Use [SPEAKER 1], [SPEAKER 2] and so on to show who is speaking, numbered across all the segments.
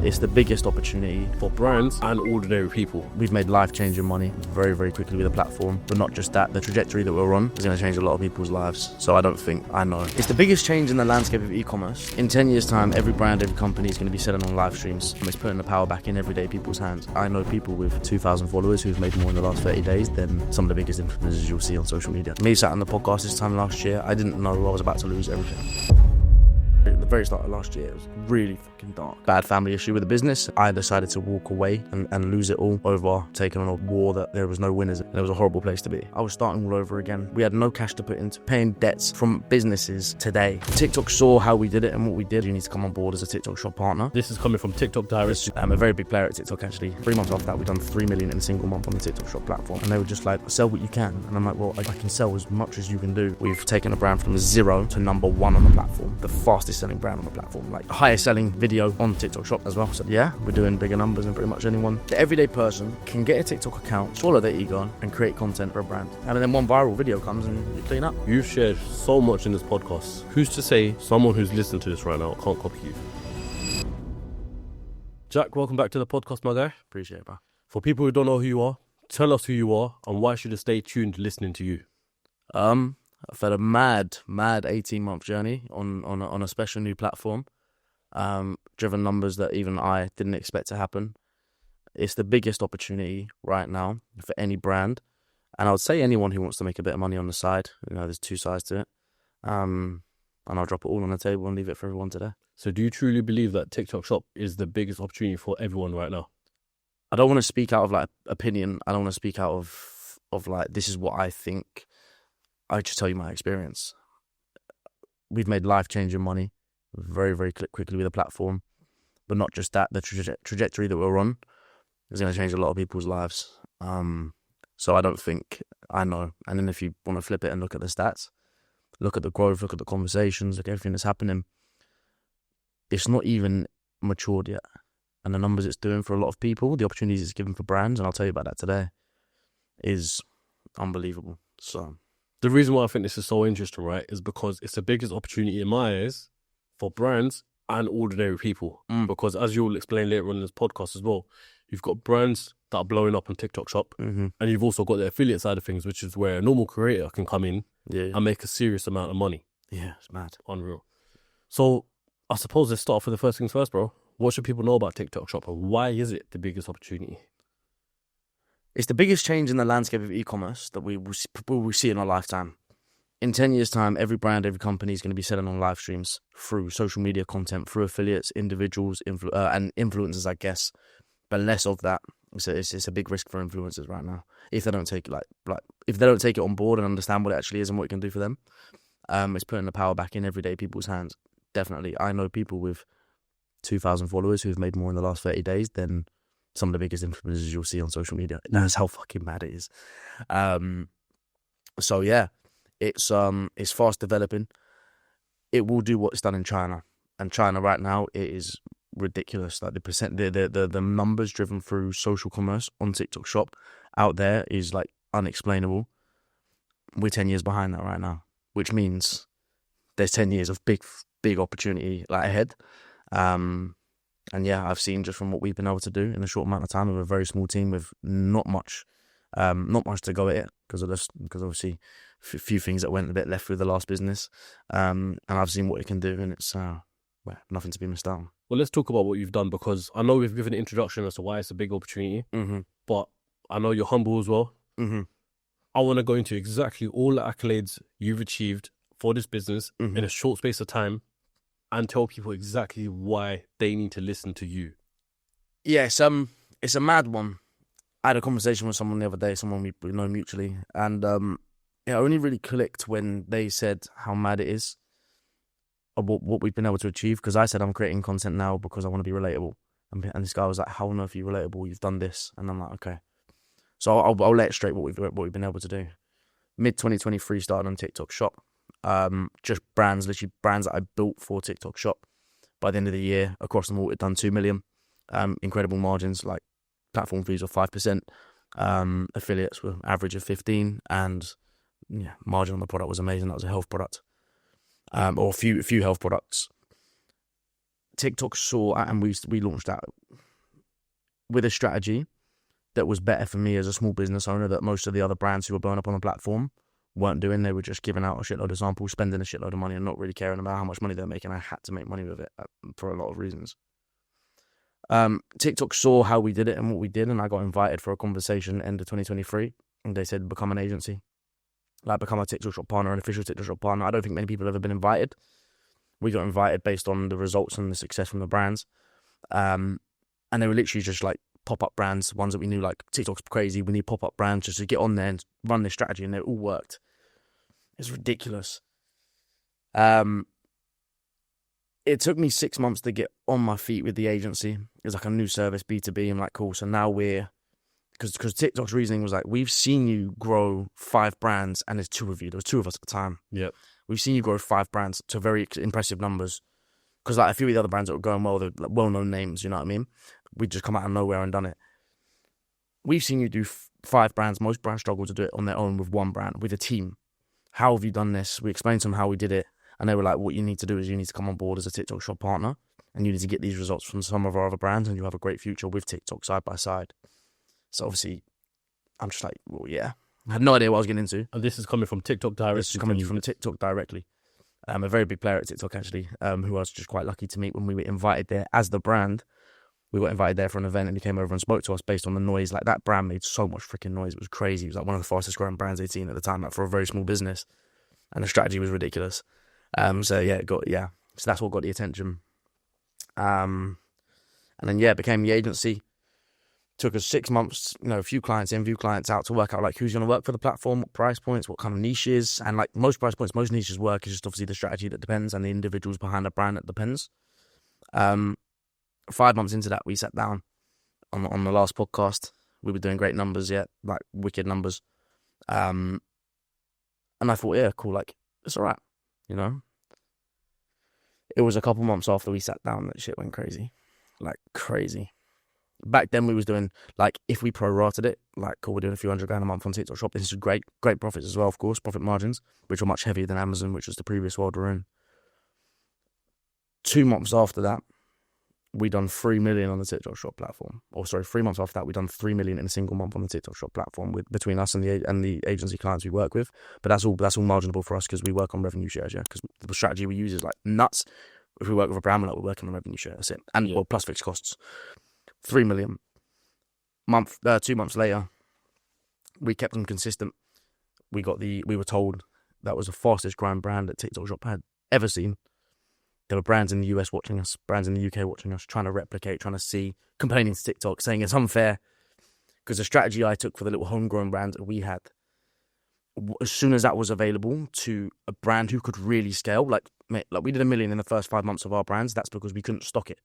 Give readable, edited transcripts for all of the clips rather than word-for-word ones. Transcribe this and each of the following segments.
[SPEAKER 1] It's the biggest opportunity
[SPEAKER 2] for brands and ordinary people.
[SPEAKER 1] We've made life-changing money very, very quickly with the platform. But not just that, the trajectory that we're on is going to change a lot of people's lives. So I don't think, I know. It's the biggest change in the landscape of e-commerce. In 10 years' time, every brand, every company is going to be selling on live streams. And it's putting the power back in everyday people's hands. I know people with 2,000 followers who've made more in the last 30 days than some of the biggest influencers you'll see on social media. Me sat on the podcast this time last year, I didn't know I was about to lose everything. At the very start of last year, it was really fucking dark. Bad family issue with the business. I decided to walk away and lose it all over taking on a war that there was no winners. And it was a horrible place to be. I was starting all over again. We had no cash to put into paying debts from businesses today. TikTok saw how we did it and what we did. You need to come on board as a TikTok shop partner.
[SPEAKER 2] This is coming from TikTok Direct.
[SPEAKER 1] I'm a very big player at TikTok actually. 3 months after that, we've done 3 million in a single month on the TikTok shop platform. And they were just like, sell what you can. And I'm like, well, I can sell as much as you can do. We've taken a brand from 0 to #1 on the platform. The fastest selling brand on the platform. Like the highest selling video on TikTok shop as well. So yeah, we're doing bigger numbers than pretty much anyone. The everyday person can get a TikTok account, swallow their ego and create content for a brand. And then one viral video comes and you clean up.
[SPEAKER 2] You've shared so much in this podcast. Who's to say someone who's listening to this right now can't copy you? Jack, welcome back to the podcast, my guy.
[SPEAKER 1] Appreciate it, bro.
[SPEAKER 2] For people who don't know who you are, tell us who you are and why should they stay tuned listening to you?
[SPEAKER 1] I've had a mad 18-month journey on a special new platform. Driven numbers that even I didn't expect to happen. It's the biggest opportunity right now for any brand. And I would say anyone who wants to make a bit of money on the side. You know, there's 2 sides to it. And I'll drop it all on the table and leave it for everyone today.
[SPEAKER 2] So do you truly believe that TikTok Shop is the biggest opportunity for everyone right now?
[SPEAKER 1] I don't want to speak out of like opinion. I don't want to speak out of like, this is what I think. I just tell you my experience. We've made life-changing money very, very quickly with the platform. But not just that, the trajectory that we're on is going to change a lot of people's lives. So I don't think, I know. And then if you want to flip it and look at the stats, look at the growth, look at the conversations, look at everything that's happening, it's not even matured yet. And the numbers it's doing for a lot of people, the opportunities it's giving for brands, and I'll tell you about that today, is unbelievable. So
[SPEAKER 2] the reason why I think this is so interesting, right, is because it's the biggest opportunity in my eyes for brands and ordinary people. Because as you'll explain later on in this podcast as well, you've got brands that are blowing up on TikTok Shop, and you've also got the affiliate side of things, which is where a normal creator can come in and make a serious amount of money.
[SPEAKER 1] Yeah, it's mad.
[SPEAKER 2] Unreal. So I suppose let's start off with the first things first, bro. What should people know about TikTok Shop and why is it the biggest opportunity?
[SPEAKER 1] It's the biggest change in the landscape of e-commerce that we will see in our lifetime. In 10 years' time, every brand, every company is going to be selling on live streams through social media content, through affiliates, individuals, and influencers, I guess. But less of that. It's a big risk for influencers right now if they don't take it if they don't take it on board and understand what it actually is and what it can do for them. It's putting the power back in everyday people's hands. Definitely, I know people with 2,000 followers who've made more in the last 30 days than some of the biggest influencers you'll see on social media. That's how fucking mad it is. So yeah, it's fast developing. It will do what's done in China, and China right now it is ridiculous. Like the numbers driven through social commerce on TikTok Shop out there is like unexplainable. We're 10 years behind that right now, which means there's 10 years of big opportunity like ahead. And yeah, I've seen just from what we've been able to do in a short amount of time with a very small team with not much to go at it because obviously a few things that went a bit left with the last business. And I've seen what it can do, and it's nothing to be missed out on.
[SPEAKER 2] Well, let's talk about what you've done, because I know we've given an introduction as to why it's a big opportunity, but I know you're humble as well. I want to go into exactly all the accolades you've achieved for this business in a short space of time and tell people exactly why they need to listen to you.
[SPEAKER 1] Yeah, it's a mad one. I had a conversation with someone the other day, someone we know mutually, and it only really clicked when they said how mad it is of what we've been able to achieve. Because I said I'm creating content now because I want to be relatable, and this guy was like, "How on earth are you relatable? You've done this," and I'm like, "Okay." So I'll let it straight what we've been able to do. Mid 2023 started on TikTok Shop. Just literally brands that I built for TikTok Shop. By the end of the year, across them all, it done 2 million. Incredible margins, like platform fees of 5%. Affiliates were average of 15%, and yeah, margin on the product was amazing. That was a health product, or a few health products. TikTok saw, and we launched that with a strategy that was better for me as a small business owner that most of the other brands who were blowing up on the platform weren't doing. They were just giving out a shitload of samples, spending a shitload of money, and not really caring about how much money they're making. I had to make money with it for a lot of reasons. TikTok saw how we did it and what we did, and I got invited for a conversation end of 2023, and they said, become an agency. Like, become a TikTok shop partner, an official TikTok shop partner. I don't think many people have ever been invited. We got invited based on the results and the success from the brands. And they were literally just like pop-up brands, ones that we knew, like, TikTok's crazy, we need pop-up brands just to get on there and run this strategy, and they all worked. It's ridiculous. It took me 6 months to get on my feet with the agency. It was like a new service, B2B. I'm like, cool. So now because TikTok's reasoning was like, we've seen you grow 5 brands, and there's 2 of you. There was 2 of us at the time.
[SPEAKER 2] Yep.
[SPEAKER 1] We've seen you grow 5 brands to very impressive numbers. Because like a few of the other brands that were going well, they're like well-known names, you know what I mean? We just come out of nowhere and done it. We've seen you do 5 brands. Most brands struggle to do it on their own with 1 brand, with a team. How have you done this? We explained to them how we did it. And they were like, what you need to do is you need to come on board as a TikTok shop partner, and you need to get these results from some of our other brands, and you'll have a great future with TikTok side by side. So obviously, I'm just like, well, yeah. I had no idea what I was getting into.
[SPEAKER 2] And this is coming from TikTok directly?
[SPEAKER 1] This is coming from TikTok directly. A very big player at TikTok, actually, who I was just quite lucky to meet when we were invited there as the brand. We got invited there for an event, and he came over and spoke to us based on the noise. Like, that brand made so much freaking noise. It was crazy. It was like one of the fastest growing brands they'd seen at the time, like, for a very small business. And the strategy was ridiculous. So that's what got the attention. And then it became the agency. Took us 6 months, a few clients in, few clients out, to work out like who's going to work for the platform, what price points, what kind of niches, and like most price points, most niches work. Is just obviously the strategy that depends, and the individuals behind the brand that depends. 5 months into that, we sat down on the last podcast. We were doing great numbers, like wicked numbers. And I thought, yeah, cool, like it's all right. It was a couple months after we sat down that shit went crazy. Like, crazy. Back then we was doing, like, if we prorated it, like, cool, we're doing a few $100,000 a month on TikTok shop. This is great profits as well, of course, profit margins, which were much heavier than Amazon, which was the previous world we're in. 2 months after that, we done 3 million on the TikTok shop platform. 3 months after that, we done 3 million in a single month on the TikTok shop platform between us and the agency clients we work with. But that's all marginable for us because we work on revenue shares, because the strategy we use is like nuts. If we work with a brand, we're working on revenue share. That's it, and well, plus fixed costs. 3 million. 2 months later, we kept them consistent. We were told that was the fastest growing brand that TikTok shop had ever seen. There were brands in the US watching us, brands in the UK watching us, trying to replicate, trying to see, complaining to TikTok, saying it's unfair. Because the strategy I took for the little homegrown brand that we had, as soon as that was available to a brand who could really scale, like we did 1 million in the first 5 months of our brands. That's because we couldn't stock it.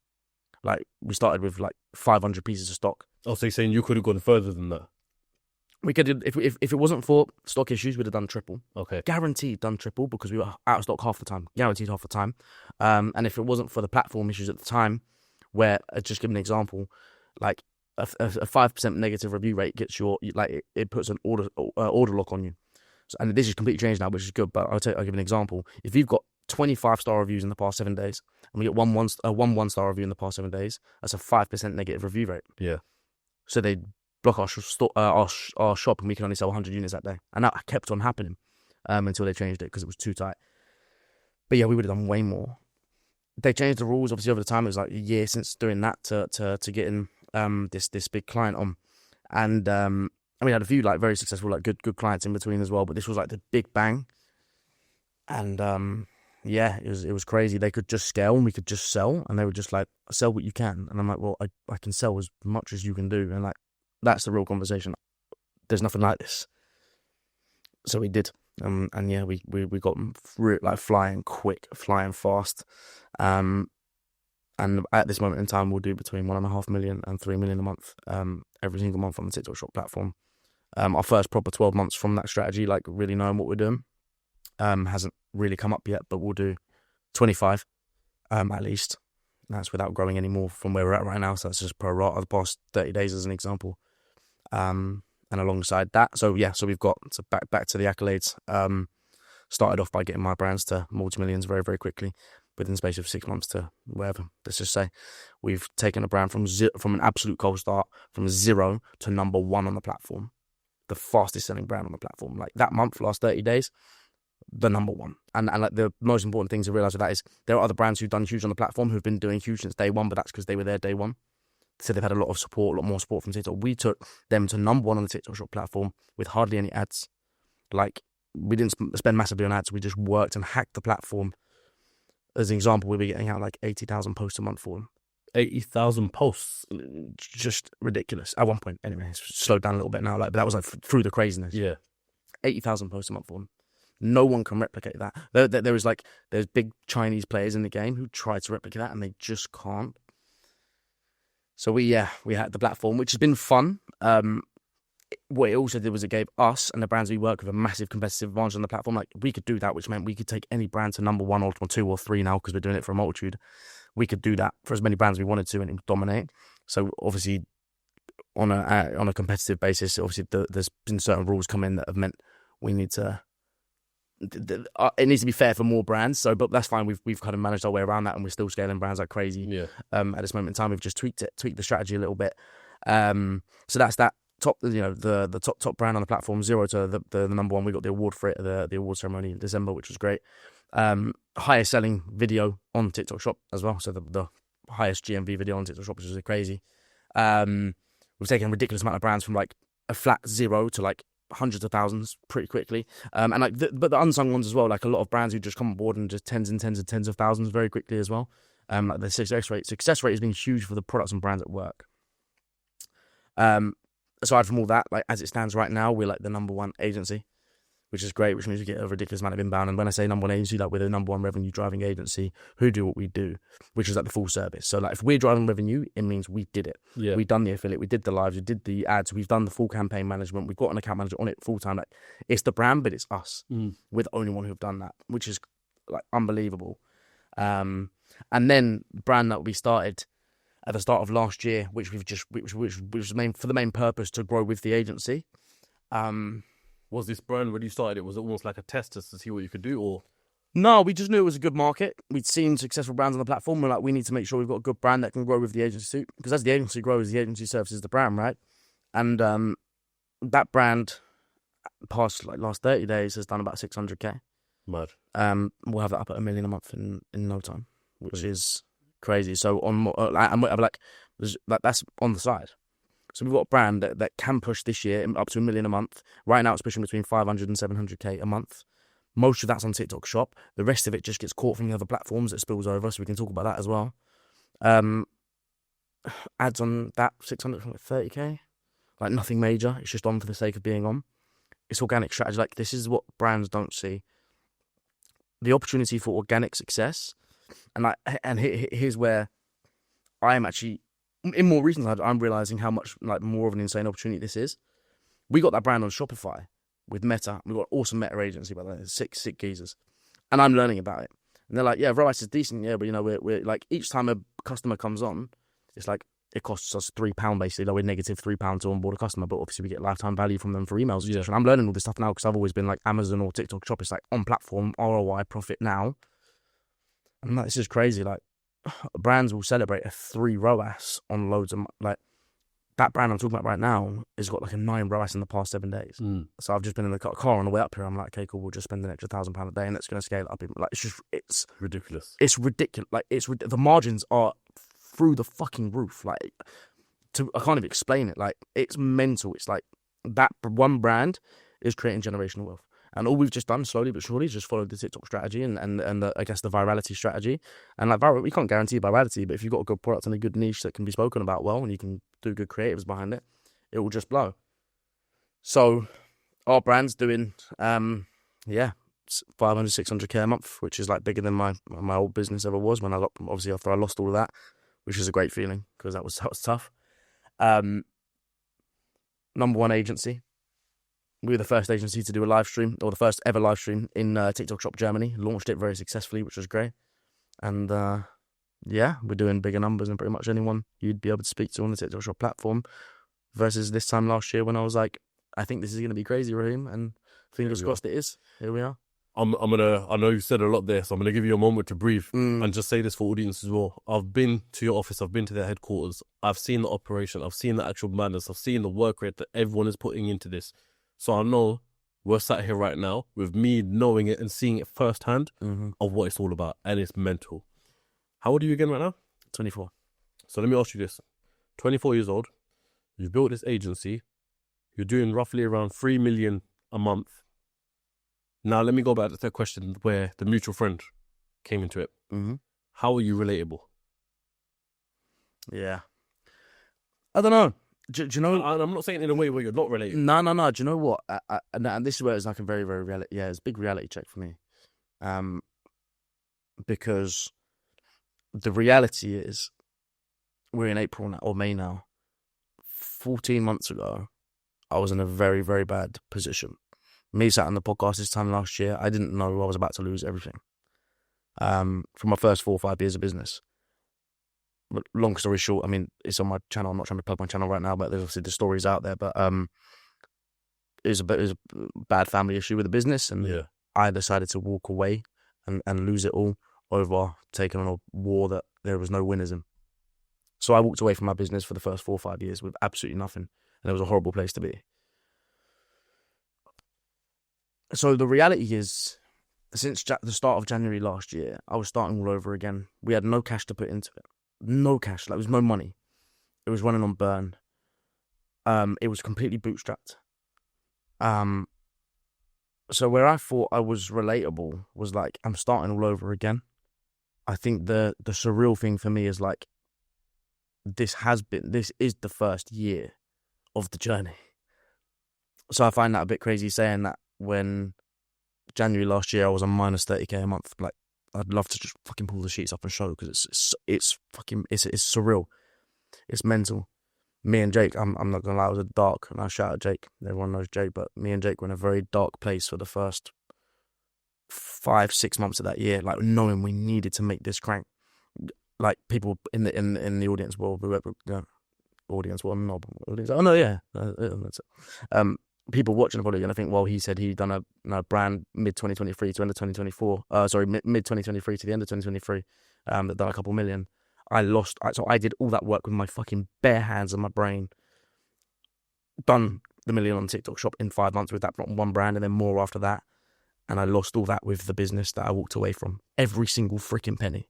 [SPEAKER 1] Like, we started with like 500 pieces of stock.
[SPEAKER 2] Oh, so you're saying you could have gone further than that?
[SPEAKER 1] We could, if it wasn't for stock issues, we'd have done triple.
[SPEAKER 2] Okay.
[SPEAKER 1] Guaranteed done triple, because we were out of stock half the time. Guaranteed half the time. And if it wasn't for the platform issues at the time, where, just give an example, like a 5% negative review rate gets it puts an order lock on you. So, and this is completely changed now, which is good. But I'll give an example. If you've got 25 star reviews in the past 7 days, and we get one 1-star review in the past 7 days, that's a 5% negative review rate.
[SPEAKER 2] Yeah.
[SPEAKER 1] So they block our shop, and we can only sell 100 units that day. And that kept on happening until they changed it, because it was too tight. But yeah, we would have done way more. They changed the rules, obviously, over the time. It was like a year since doing that to getting this big client on. And we had a few like very successful, like good clients in between as well. But this was like the big bang. And it was crazy. They could just scale and we could just sell. And they were just like, sell what you can. And I'm like, well, I can sell as much as you can do. And like, that's the real conversation. There's nothing like this. So we did. And yeah, we got like flying quick, flying fast. And at this moment in time, we'll do between 1.5 million and 3 million a month, every single month on the TikTok shop platform. Our first proper 12 months from that strategy, like really knowing what we're doing, hasn't really come up yet, but we'll do 25 at least. That's without growing any more from where we're at right now. So that's just pro rata the past 30 days as an example. And alongside that, so we've got back to the accolades. Started off by getting my brands to multi-millions very, very quickly. within the space of 6 months to wherever. Let's just say we've taken a brand from an absolute cold start, from 0 to number 1 on the platform, the fastest selling brand on the platform. Like that month, last 30 days, the number 1. And like the most important thing to realize with that is there are other brands who've done huge on the platform who've been doing huge since day 1, but that's because they were there day 1. So they've had a lot of support, a lot more support from TikTok. We took them to number 1 on the TikTok Shop platform with hardly any ads. Like, we didn't spend massively on ads. We just worked and hacked the platform. As an example, we were getting out like 80,000 posts a month for them.
[SPEAKER 2] 80,000 posts.
[SPEAKER 1] Just ridiculous. At one point, anyway, it's slowed down a little bit now. Like, but that was like through the craziness.
[SPEAKER 2] Yeah.
[SPEAKER 1] 80,000 posts a month for them. No one can replicate that. There's big Chinese players in the game who try to replicate that and they just can't. So we had the platform, which has been fun. What it also did was it gave us and the brands we work with a massive competitive advantage on the platform. Like, we could do that, which meant we could take any brand to number 1 or 2 or 3 now, because we're doing it for a multitude. We could do that for as many brands we wanted to and it would dominate. So obviously, on a competitive basis, obviously there's been certain rules come in that have meant we need to. It needs to be fair for more brands. So, but that's fine. We've kind of managed our way around that, and we're still scaling brands like crazy.
[SPEAKER 2] Yeah.
[SPEAKER 1] At this moment in time, we've just tweaked the strategy a little bit. So that's that. Top, the top brand on the platform, 0 to the number 1. We got the award for it at the award ceremony in December, which was great. Highest selling video on TikTok Shop as well. So the highest GMV video on TikTok Shop, which is crazy. We've taken a ridiculous amount of brands from like a flat 0 to like hundreds of thousands pretty quickly. And like but the unsung ones as well, like a lot of brands who just come on board and just tens and tens and tens of thousands very quickly as well. Like the success rate has been huge for the products and brands at work. Aside from all that, like as it stands right now, we're like the number 1 agency, which is great, which means we get a ridiculous amount of inbound. And when I say number 1 agency, like we're the number 1 revenue driving agency who do what we do, which is like the full service. So like if we're driving revenue, it means we did it.
[SPEAKER 2] Yeah.
[SPEAKER 1] We've done the affiliate, we did the lives, we did the ads, we've done the full campaign management, we've got an account manager on it full time. Like, it's the brand, but it's us. We're the only one who've done that, which is like unbelievable. And then the brand that we started at the start of last year, which was for the main purpose to grow with the agency.
[SPEAKER 2] Was this brand, when you started it, was it almost like a test to see what you could do, or?
[SPEAKER 1] No, we just knew it was a good market. We'd seen successful brands on the platform. We're like, we need to make sure we've got a good brand that can grow with the agency too. Because as the agency grows, the agency services the brand, right? And that brand, past like last 30 days, has done about 600K.
[SPEAKER 2] Mad.
[SPEAKER 1] We'll have that up at $1 million a month in no time, which is crazy. So that's on the side. So we've got a brand that can push this year up to $1 million a month. Right now, it's pushing between 500 and 700K a month. Most of that's on TikTok Shop. The rest of it just gets caught from the other platforms that spills over, so we can talk about that as well. Ads on that 630K, like nothing major. It's just on for the sake of being on. It's organic strategy. Like, this is what brands don't see: the opportunity for organic success. And here's where I'm actually, in more recent times, I'm realizing how much like more of an insane opportunity this is. We got that brand on Shopify with Meta. We've got an awesome Meta agency, by the way, sick geezers. And I'm learning about it. And they're like, yeah, ROAS is decent, yeah, but we're like, each time a customer comes on, it's like, it costs us £3 basically, like we're negative £3 to onboard a customer, but obviously we get lifetime value from them for emails. Yeah. And I'm learning all this stuff now because I've always been like Amazon or TikTok Shop. It's like on platform, ROI, profit now. And like, it's just crazy. Like, brands will celebrate a 3 ROAS on loads of, like, that brand I'm talking about right now has got like a 9 ROAS in the past 7 days. So I've just been in the car on the way up here. I'm like, okay, cool, we'll just spend an extra £1,000 a day and it's going to scale up. Like, it's
[SPEAKER 2] ridiculous.
[SPEAKER 1] It's ridiculous. Like, the margins are through the fucking roof. Like, I can't even explain it. Like, it's mental. It's like that one brand is creating generational wealth. And all we've just done, slowly but surely, is just followed the TikTok strategy and I guess the virality strategy. And like, we can't guarantee virality, but if you've got a good product and a good niche that can be spoken about well, and you can do good creatives behind it, it will just blow. So our brand's doing, 500, 600K a month, which is like bigger than my old business ever was when obviously after I lost all of that, which is a great feeling because that was tough. Number 1 agency. We were the first agency to do a live stream, or the first ever live stream in TikTok Shop Germany. Launched it very successfully, which was great. And we're doing bigger numbers than pretty much anyone you'd be able to speak to on the TikTok Shop platform. Versus this time last year when I was like, I think this is going to be crazy, Raheem. And fingers crossed it is. Here we are.
[SPEAKER 2] I know you said a lot there, so I'm gonna give you a moment to breathe and just say this for audience as well. I've been to your office, I've been to their headquarters, I've seen the operation, I've seen the actual madness, I've seen the work rate that everyone is putting into this. So I know we're sat here right now with me knowing it and seeing it firsthand of what it's all about, and it's mental. How old are you again right now?
[SPEAKER 1] 24.
[SPEAKER 2] So let me ask you this: 24 years old, you've built this agency, you're doing roughly around 3 million a month. Now, let me go back to that question where the mutual friend came into it. How are you relatable?
[SPEAKER 1] Yeah. I don't know. Do you know?
[SPEAKER 2] I'm not saying in a way where you're not related.
[SPEAKER 1] No. Do you know what? And this is where it's like a very, very reality. Yeah, it's a big reality check for me. Because the reality is, we're in April now, or May now. 14 months ago, I was in a very, very bad position. Me sat on the podcast this time last year, I didn't know I was about to lose everything. For my first 4 or 5 years of business. But long story short, I mean, it's on my channel. I'm not trying to plug my channel right now, but there's obviously the stories out there. But it was a bad family issue with the business, and I decided to walk away and lose it all over taking on a war that there was no winners in. So I walked away from my business for the first 4 or 5 years with absolutely nothing, and it was a horrible place to be. So the reality is, since the start of January last year, I was starting all over again. We had no cash to put into it. No cash. Like, it was no money. It was running on burn. It was completely bootstrapped. So where I thought I was relatable was like, I'm starting all over again. I think the surreal thing for me is like, this is the first year of the journey. So I find that a bit crazy saying that when January last year I was on minus 30k a month. Like, I'd love to just fucking pull the sheets up and show, because it's surreal. It's mental. Me and Jake, I'm not gonna lie, I was dark, and I shout at Jake. Everyone knows Jake, but me and Jake were in a very dark place for the first 5-6 months of that year, like knowing we needed to make this crank. Like, people in the audience will, audience, well, no, audience. Oh no, yeah, that's it. People watching are probably going to think, well, he said he'd done a brand mid 2023 to end of 2024. Mid 2023 to the end of 2023. That done a couple million. So I did all that work with my fucking bare hands and my brain. Done the million on TikTok Shop in 5 months with that one brand, and then more after that. And I lost all that with the business that I walked away from. Every single freaking penny.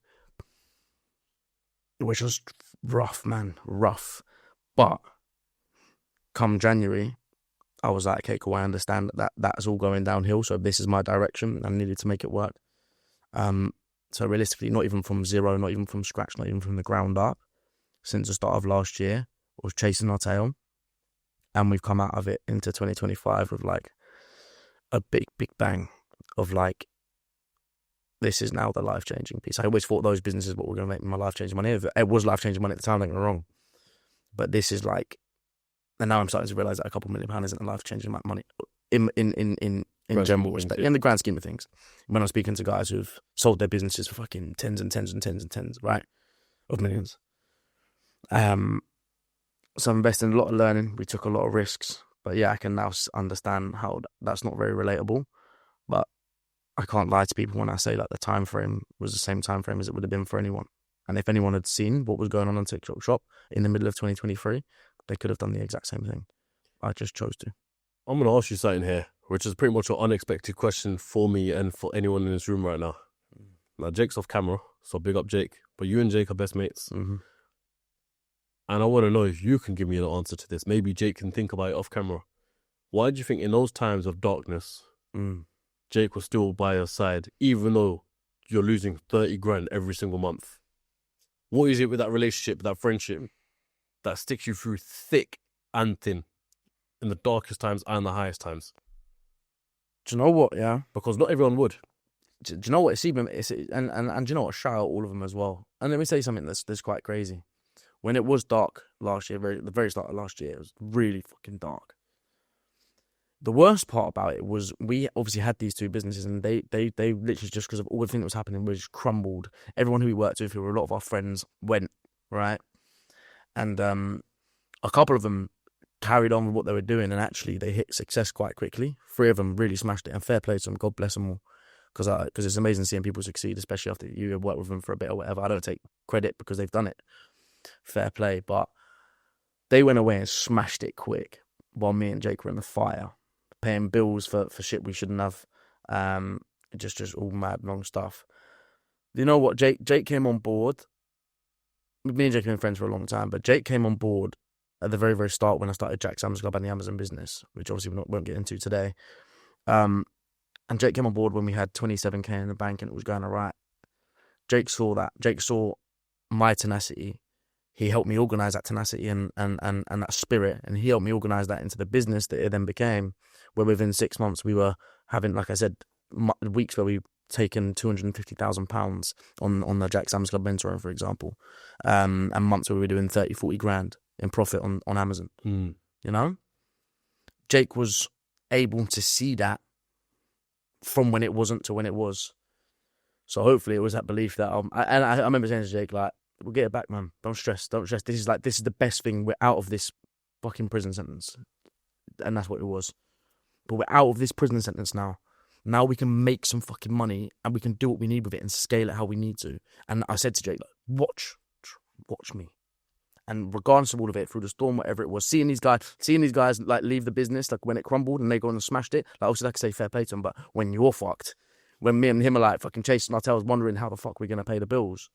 [SPEAKER 1] Which was rough, man. Rough. But come January, I was like, okay, cool, I understand that's all going downhill, so this is my direction, and I needed to make it work. So realistically, not even from zero, not even from scratch, not even from the ground up, since the start of last year, I was chasing our tail, and we've come out of it into 2025 with like a big bang of like, this is now the life-changing piece. I always thought those businesses were going to make me my life-changing money. It was life-changing money at the time, don't get me wrong. But this is like, and now I'm starting to realise that a couple £1 million isn't a life-changing amount of money in general respect, in the grand scheme of things. When I'm speaking to guys who've sold their businesses for fucking tens and tens and tens and tens, right, of millions. So I'm investing in a lot of learning. We took a lot of risks, but yeah, I can now understand how that's not very relatable. But I can't lie to people when I say that the time frame was the same time frame as it would have been for anyone. And if anyone had seen what was going on TikTok Shop in the middle of 2023, they could have done the exact same thing. I just chose to.
[SPEAKER 2] I'm going to ask you something here, which is pretty much an unexpected question for me and for anyone in this room right now. Now, Jake's off camera, so big up Jake. But you and Jake are best mates.
[SPEAKER 1] Mm-hmm.
[SPEAKER 2] And I want to know if you can give me an answer to this. Maybe Jake can think about it off camera. Why do you think in those times of darkness, Jake was still by your side, even though you're losing 30 grand every single month? What is it with that relationship, that friendship, that sticks you through thick and thin in the darkest times and the highest times?
[SPEAKER 1] Do you know what, yeah?
[SPEAKER 2] Because not everyone would.
[SPEAKER 1] Do you know what? And do you know what? Shout out all of them as well. And let me say something that's quite crazy. When it was dark last year, the very start of last year, it was really fucking dark. The worst part about it was we obviously had these two businesses, and they literally, just because of all the things that was happening, was just crumbled. Everyone who we worked with, who were a lot of our friends, went, right? And a couple of them carried on with what they were doing, and actually they hit success quite quickly. 3 of them really smashed it, and fair play to them, God bless them all. because it's amazing seeing people succeed, especially after you have worked with them for a bit or whatever. I don't take credit because they've done it. Fair play, but they went away and smashed it quick while me and Jake were in the fire, paying bills for shit we shouldn't have. Just all mad long stuff. You know what? Jake came on board. Me and Jake have been friends for a long time, but Jake came on board at the very, very start when I started Jack Sam's Club and the Amazon business, which obviously we won't get into today. And Jake came on board when we had 27k in the bank and it was going all right. Jake saw that. Jake saw my tenacity. He helped me organise that tenacity and that spirit, and he helped me organise that into the business that it then became, where within 6 months we were having, like I said, weeks where we've taken £250,000 on the Jack Sam's Club mentoring, for example, and months where we were doing 30, 40 grand in profit on Amazon. You know? Jake was able to see that from when it wasn't to when it was. So hopefully it was that belief that I remember saying to Jake, like, we'll get it back, man. Don't stress. This is the best thing. We're out of this fucking prison sentence. And that's what it was. But we're out of this prison sentence now. Now we can make some fucking money and we can do what we need with it and scale it how we need to. And I said to Jake, like, watch me. And regardless of all of it, through the storm, whatever it was, seeing these guys like leave the business, like when it crumbled and they go and smashed it, like obviously I could say fair play to them, but when you're fucked, when me and him are like fucking chasing our tails, wondering how the fuck we're going to pay the bills,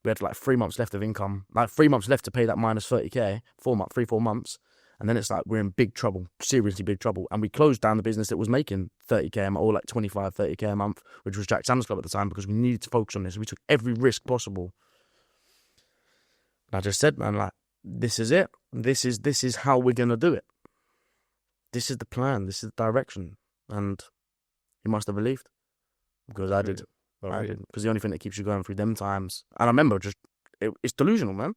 [SPEAKER 1] we had like 3 months left of income, like 3 months left to pay that minus 30k, 4 months. And then it's like, we're in big trouble, seriously big trouble. And we closed down the business that was making 30k or like 25, 30k a month, which was Jack Sam's Club at the time, because we needed to focus on this. We took every risk possible. And I just said, man, like, this is it. This is how we're going to do it. This is the plan. This is the direction. And he must have believed, because I did. I did. Because the only thing that keeps you going through them times. And I remember it's delusional, man.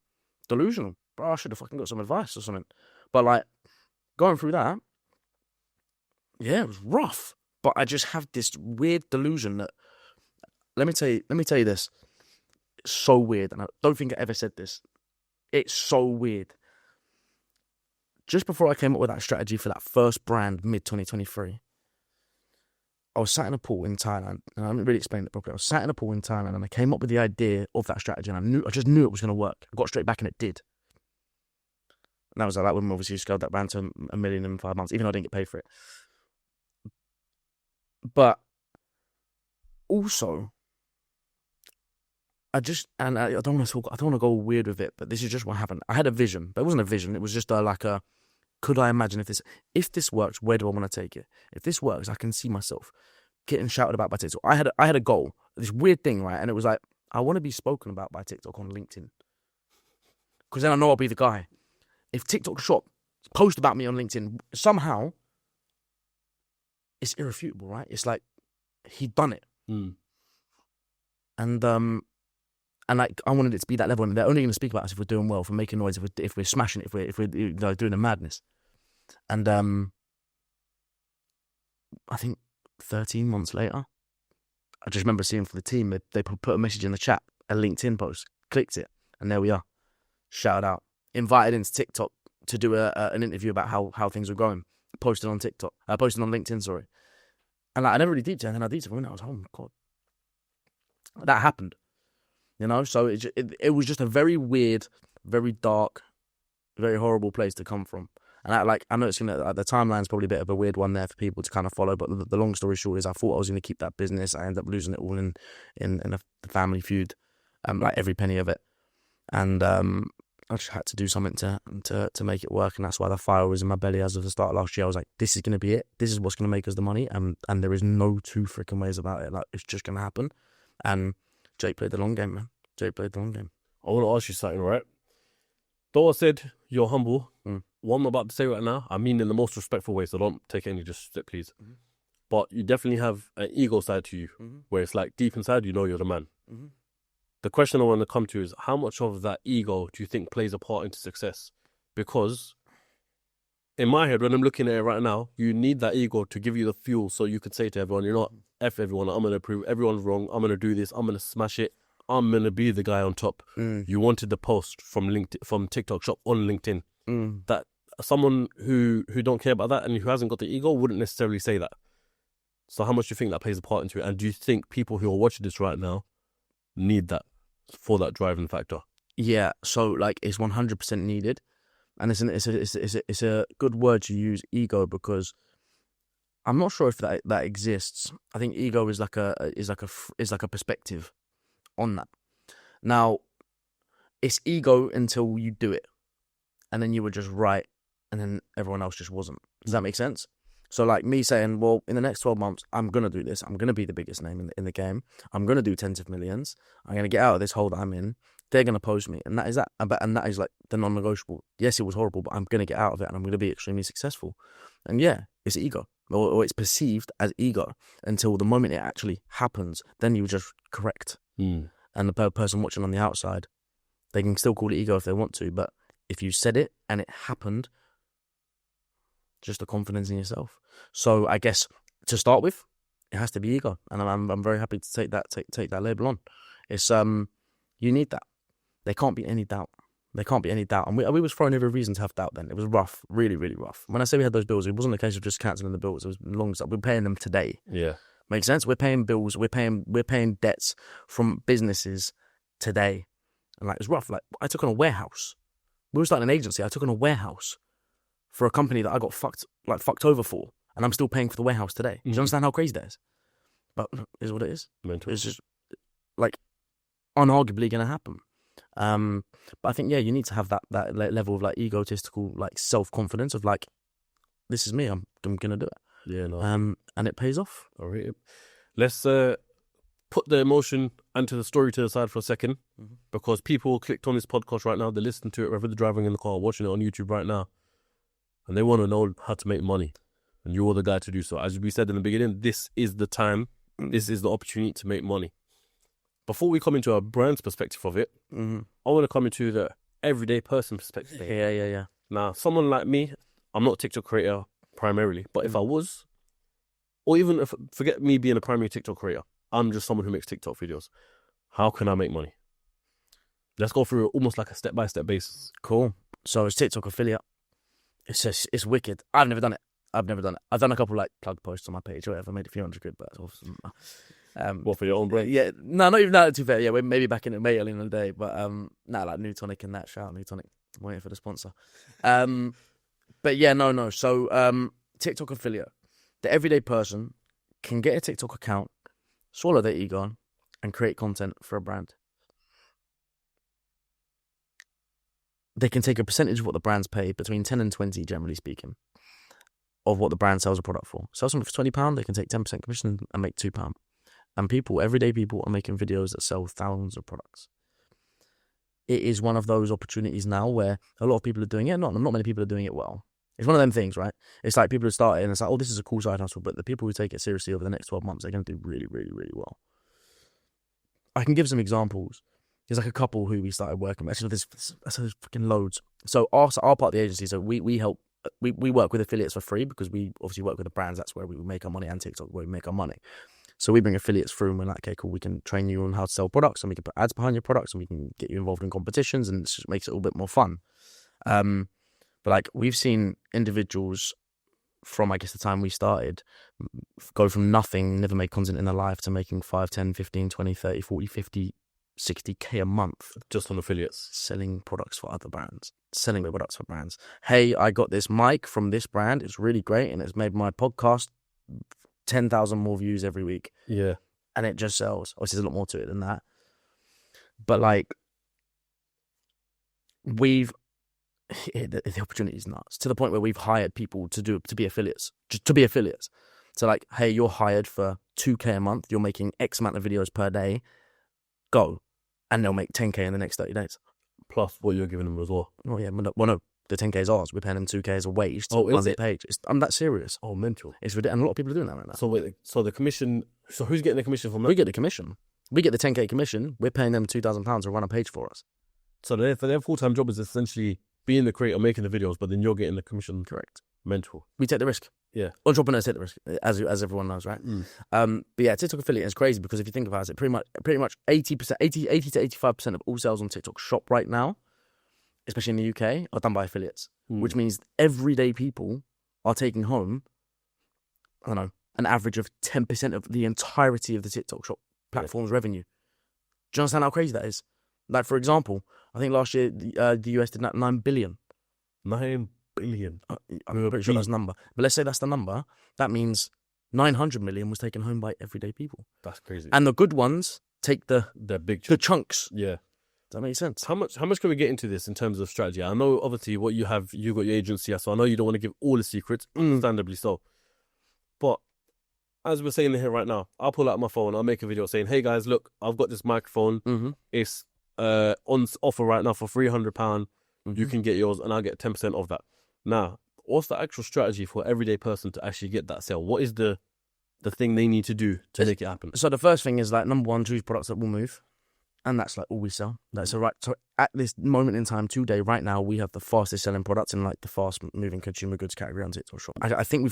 [SPEAKER 1] Delusional. Bro, I should have fucking got some advice or something. But like, going through that, yeah, it was rough. But I just have this weird delusion that, let me tell you this. It's so weird, and I don't think I ever said this. It's so weird. Just before I came up with that strategy for that first brand, mid-2023, I was sat in a pool in Thailand, and I haven't really explained it properly. I was sat in a pool in Thailand, and I came up with the idea of that strategy, and I just knew it was going to work. I got straight back, and it did. And that was like when we obviously scaled that brand to $1 million in 5 months, even though I didn't get paid for it. But also, I don't want to go weird with it, but this is just what happened. I had a vision, but it wasn't a vision. It was just could I imagine if this works, where do I want to take it? If this works, I can see myself getting shouted about by TikTok. I had a goal, this weird thing, right? And it was like, I want to be spoken about by TikTok on LinkedIn, because then I know I'll be the guy. If TikTok Shop post about me on LinkedIn, somehow it's irrefutable, right? It's like he'd done it. And like, I wanted it to be that level, and they're only going to speak about us if we're doing well, if we're making noise, if we're smashing it, if we're doing the madness. And I think 13 months later, I just remember seeing for the team, they put a message in the chat, a LinkedIn post, clicked it, and there we are. Shout out. Invited into TikTok to do an interview about how things were going. Posted on LinkedIn, sorry. And like, I never really deeped it, and then I deeped it, and I was, oh my God. That happened. You know, so it was just a very weird, very dark, very horrible place to come from. And I know it's the timeline's probably a bit of a weird one there for people to kind of follow, but the long story short is I thought I was going to keep that business. I ended up losing it all in a family feud, like every penny of it. And I just had to do something to make it work, and that's why the fire was in my belly as of the start of last year. I was like, this is going to be it. This is what's going to make us the money, and there is no two freaking ways about it. Like, it's just going to happen. And Jake played the long game, man. Jake played the long game.
[SPEAKER 2] I want to ask you something, right? Though I said you're humble, what I'm about to say right now, I mean in the most respectful way, so don't take any disrespect, please. But you definitely have an ego side to you, where it's like deep inside, you know you're the man. The question I want to come to is, how much of that ego do you think plays a part into success? Because in my head, when I'm looking at it right now, you need that ego to give you the fuel so you could say to everyone, you know what, F everyone, I'm going to prove everyone's wrong, I'm going to do this, I'm going to smash it, I'm going to be the guy on top. You wanted the post from TikTok Shop on LinkedIn. That someone who don't care about that and who hasn't got the ego wouldn't necessarily say that. So how much do you think that plays a part into it? And do you think people who are watching this right now need that for that driving factor?
[SPEAKER 1] Yeah, so like it's 100% needed, and it's a good word to use, ego, because I'm not sure if that exists. I think ego is like a perspective on that. Now, it's ego until you do it, and then you were just right, and then everyone else just wasn't. Does that make sense? So like me saying, well, in the next 12 months, I'm going to do this. I'm going to be the biggest name in the game. I'm going to do tens of millions. I'm going to get out of this hole that I'm in. They're going to post me. And that is that. And that is like the non-negotiable. Yes, it was horrible, but I'm going to get out of it and I'm going to be extremely successful. And yeah, it's ego. Or it's perceived as ego until the moment it actually happens. Then you just correct. And the person watching on the outside, they can still call it ego if they want to. But if you said it and it happened, just the confidence in yourself. So I guess to start with, it has to be ego, and I'm very happy to take that label on. It's you need that. There can't be any doubt. There can't be any doubt. And we was thrown every reason to have doubt. Then it was rough, really, really rough. When I say we had those bills, it wasn't a case of just cancelling the bills. It was long. We're paying them today.
[SPEAKER 2] Yeah,
[SPEAKER 1] makes sense. We're paying bills. We're paying debts from businesses today, and like it was rough. Like I took on a warehouse. We were starting an agency. I took on a warehouse for a company that I got fucked over for, and I'm still paying for the warehouse today. Do you understand how crazy that is? But it is what it is.
[SPEAKER 2] Mental.
[SPEAKER 1] It's just like unarguably going to happen. But I think, yeah, you need to have that level of like egotistical, like self-confidence of like, this is me. I'm going to do it.
[SPEAKER 2] Yeah, no.
[SPEAKER 1] And it pays off.
[SPEAKER 2] All right. Let's put the emotion and the story to the side for a second, because people clicked on this podcast right now. They're listening to it, whether they're driving in the car, watching it on YouTube right now, and they want to know how to make money. And you're the guy to do so. As we said in the beginning, this is the time. This is the opportunity to make money. Before we come into our brand's perspective of it, I want to come into the everyday person perspective.
[SPEAKER 1] Yeah.
[SPEAKER 2] Now, someone like me, I'm not a TikTok creator primarily, but if I was, or even if forget me being a primary TikTok creator, I'm just someone who makes TikTok videos. How can I make money? Let's go through almost like a step-by-step basis.
[SPEAKER 1] Cool. So it's TikTok affiliate. It's wicked. I've never done it. I've done a couple like plug posts on my page or whatever. Made a few $100 but that's awesome.
[SPEAKER 2] What, for your own brand?
[SPEAKER 1] Yeah, no, not even that. To be fair, yeah, we're maybe back in it early in the day, but like New Tonic and that. Shout out New Tonic. I'm waiting for the sponsor. But yeah, no. So TikTok affiliate, the everyday person can get a TikTok account, swallow their ego, and create content for a brand. They can take a percentage of what the brands pay, between 10 and 20, generally speaking, of what the brand sells a product for. Sell something for £20, they can take 10% commission and make £2. And everyday people are making videos that sell thousands of products. It is one of those opportunities now where a lot of people are doing it. Not many people are doing it well. It's one of them things, right? It's like people who start it and it's like, oh, this is a cool side hustle. But the people who take it seriously over the next 12 months, they're going to do really, really, really well. I can give some examples. There's like a couple who we started working with. Actually, there's fucking loads. So our part of the agency, so we help, we work with affiliates for free because we obviously work with the brands. That's where we make our money, and TikTok where we make our money. So we bring affiliates through and we're like, okay, cool, we can train you on how to sell products and we can put ads behind your products and we can get you involved in competitions, and it just makes it a little bit more fun. But like we've seen individuals from, I guess, the time we started go from nothing, never made content in their life, to making 5, 10, 15, 20, 30, 40, 50, 60K a month.
[SPEAKER 2] Just on affiliates.
[SPEAKER 1] Selling products for other brands. Selling their products for brands. Hey, I got this mic from this brand. It's really great and it's made my podcast 10,000 more views every week.
[SPEAKER 2] Yeah.
[SPEAKER 1] And it just sells. Obviously, there's a lot more to it than that. But like, the opportunity is nuts, to the point where we've hired people to be affiliates. Just to be affiliates. So like, hey, you're hired for 2K a month. You're making X amount of videos per day. Go. And they'll make 10K in the next 30 days.
[SPEAKER 2] Plus what you're giving them as well.
[SPEAKER 1] Oh yeah, well no, the 10K is ours. We're paying them 2K as a wage to
[SPEAKER 2] is
[SPEAKER 1] run the
[SPEAKER 2] it?
[SPEAKER 1] page. I'm that serious.
[SPEAKER 2] Oh, mental.
[SPEAKER 1] It's ridiculous, and a lot of people are doing that right now.
[SPEAKER 2] So wait, so the commission, so who's getting the commission from that?
[SPEAKER 1] We get the commission. We get the 10K commission. We're paying them £2,000 to run a page for us.
[SPEAKER 2] So their full-time job is essentially being the creator, making the videos, but then you're getting the commission.
[SPEAKER 1] Correct.
[SPEAKER 2] Mental.
[SPEAKER 1] We take the risk.
[SPEAKER 2] Yeah.
[SPEAKER 1] Entrepreneurs take the risk, as everyone knows, right? But yeah, TikTok affiliate is crazy because if you think about it, pretty much 80 to 85% of all sales on TikTok shop right now, especially in the UK, are done by affiliates, which means everyday people are taking home, I don't know, an average of 10% of the entirety of the TikTok shop platform's revenue. Do you understand how crazy that is? Like, for example, I think last year the US did 9 billion.
[SPEAKER 2] 9 billion.
[SPEAKER 1] I'm pretty sure that's the number. But let's say that's the number. That means 900 million was taken home by everyday people.
[SPEAKER 2] That's crazy.
[SPEAKER 1] And the good ones take the
[SPEAKER 2] big
[SPEAKER 1] chunks.
[SPEAKER 2] Yeah.
[SPEAKER 1] Does that make sense?
[SPEAKER 2] How much can we get into this in terms of strategy? I know obviously what you got your agency, so I know you don't want to give all the secrets, understandably so. But as we're saying here right now, I'll pull out my phone, I'll make a video saying, hey guys, look, I've got this microphone.
[SPEAKER 1] Mm-hmm.
[SPEAKER 2] It's on offer right now for £300. You can get yours and I'll get 10% of that. Now, what's the actual strategy for everyday person to actually get that sale? What is the thing they need to do to make it happen?
[SPEAKER 1] So the first thing is, like, number one, choose products that will move. And that's like all we sell. That's right. So at this moment in time, today, right now, we have the fastest selling products in like the fast moving consumer goods category on TikTok Shop. I think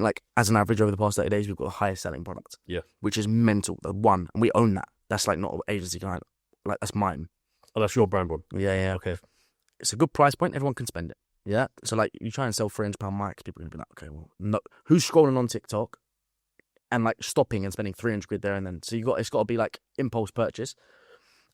[SPEAKER 1] like as an average over the past 30 days, we've got the highest selling product.
[SPEAKER 2] Yeah.
[SPEAKER 1] Which is mental. The one. And we own that. That's like not an agency client. Like, that's mine.
[SPEAKER 2] Oh, that's your brand one.
[SPEAKER 1] Yeah.
[SPEAKER 2] Okay.
[SPEAKER 1] It's a good price point. Everyone can spend it. Yeah. So like you try and sell £300 mics, people are going to be like, okay, well, no. Who's scrolling on TikTok and like stopping and spending 300 quid there and then? So it's got to be like impulse purchase.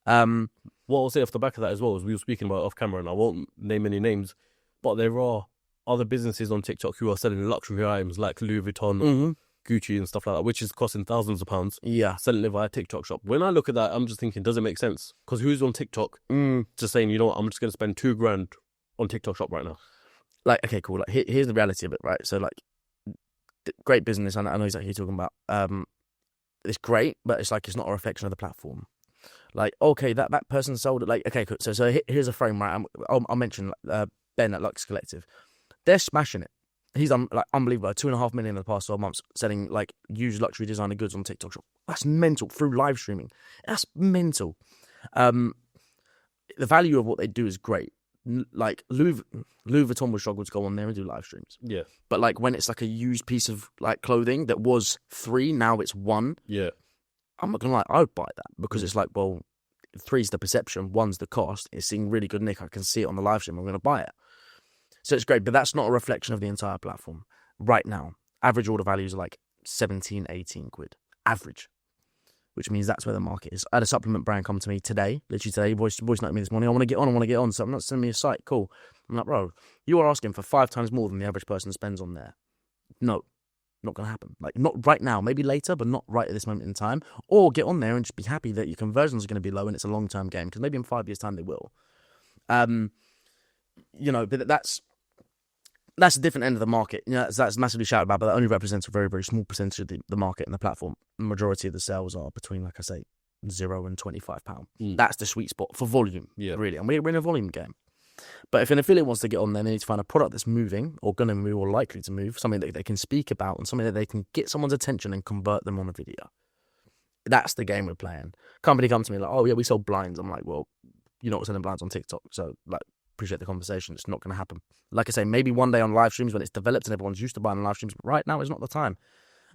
[SPEAKER 2] What I'll say off the back of that as well is we were speaking about off camera, and I won't name any names, but there are other businesses on TikTok who are selling luxury items like Louis Vuitton, Gucci and stuff like that, which is costing thousands of pounds.
[SPEAKER 1] Yeah.
[SPEAKER 2] Selling it via TikTok Shop. When I look at that, I'm just thinking, does it make sense? Because who's on TikTok just saying, you know what, I'm just going to spend £2,000 on TikTok Shop right now?
[SPEAKER 1] Like, okay, cool. Like, here's the reality of it, right? So like, great business. I know exactly what you're talking about. It's great, but it's like, it's not a reflection of the platform. Like, okay, that person sold it. Like, okay, cool. So here's a frame, right? I'll mention Ben at Lux Collective. They're smashing it. He's like unbelievable. 2.5 million in the past 12 months selling like used luxury designer goods on TikTok Shop. That's mental. Through live streaming, that's mental. The value of what they do is great. Like Louis Vuitton would struggle to go on there and do live streams.
[SPEAKER 2] Yeah.
[SPEAKER 1] But like when it's like a used piece of like clothing that was $3, now it's $1.
[SPEAKER 2] Yeah.
[SPEAKER 1] I'm not gonna lie, I would buy that because it's like, well, 3's the perception, 1's the cost. It's seeing really good nick. I can see it on the live stream. I'm gonna buy it. So it's great, but that's not a reflection of the entire platform. Right now, average order values are like 17, 18 quid. Average. Which means that's where the market is. I had a supplement brand come to me today, literally today, voice noted me this morning, I want to get on. So I'm not sending me a site, cool. I'm like, bro, you are asking for 5 times more than the average person spends on there. No, not going to happen. Like, not right now, maybe later, but not right at this moment in time. Or get on there and just be happy that your conversions are going to be low and it's a long-term game, because maybe in 5 years' time they will. You know, but that's a different end of the market. You know, that's massively shouted about, but that only represents a very, very small percentage of the market and the platform. The majority of the sales are between, like I say, £0 and £25. That's the sweet spot for volume, really. And we're in a volume game. But if an affiliate wants to get on there, they need to find a product that's moving or going to move or likely to move, something that they can speak about and something that they can get someone's attention and convert them on a video. That's the game we're playing. Company comes to me like, oh yeah, we sell blinds. I'm like, well, you're not selling blinds on TikTok. So like, appreciate the conversation. It's not going to happen. Like I say, maybe one day on live streams when it's developed and everyone's used to buying on live streams, but right now is not the time.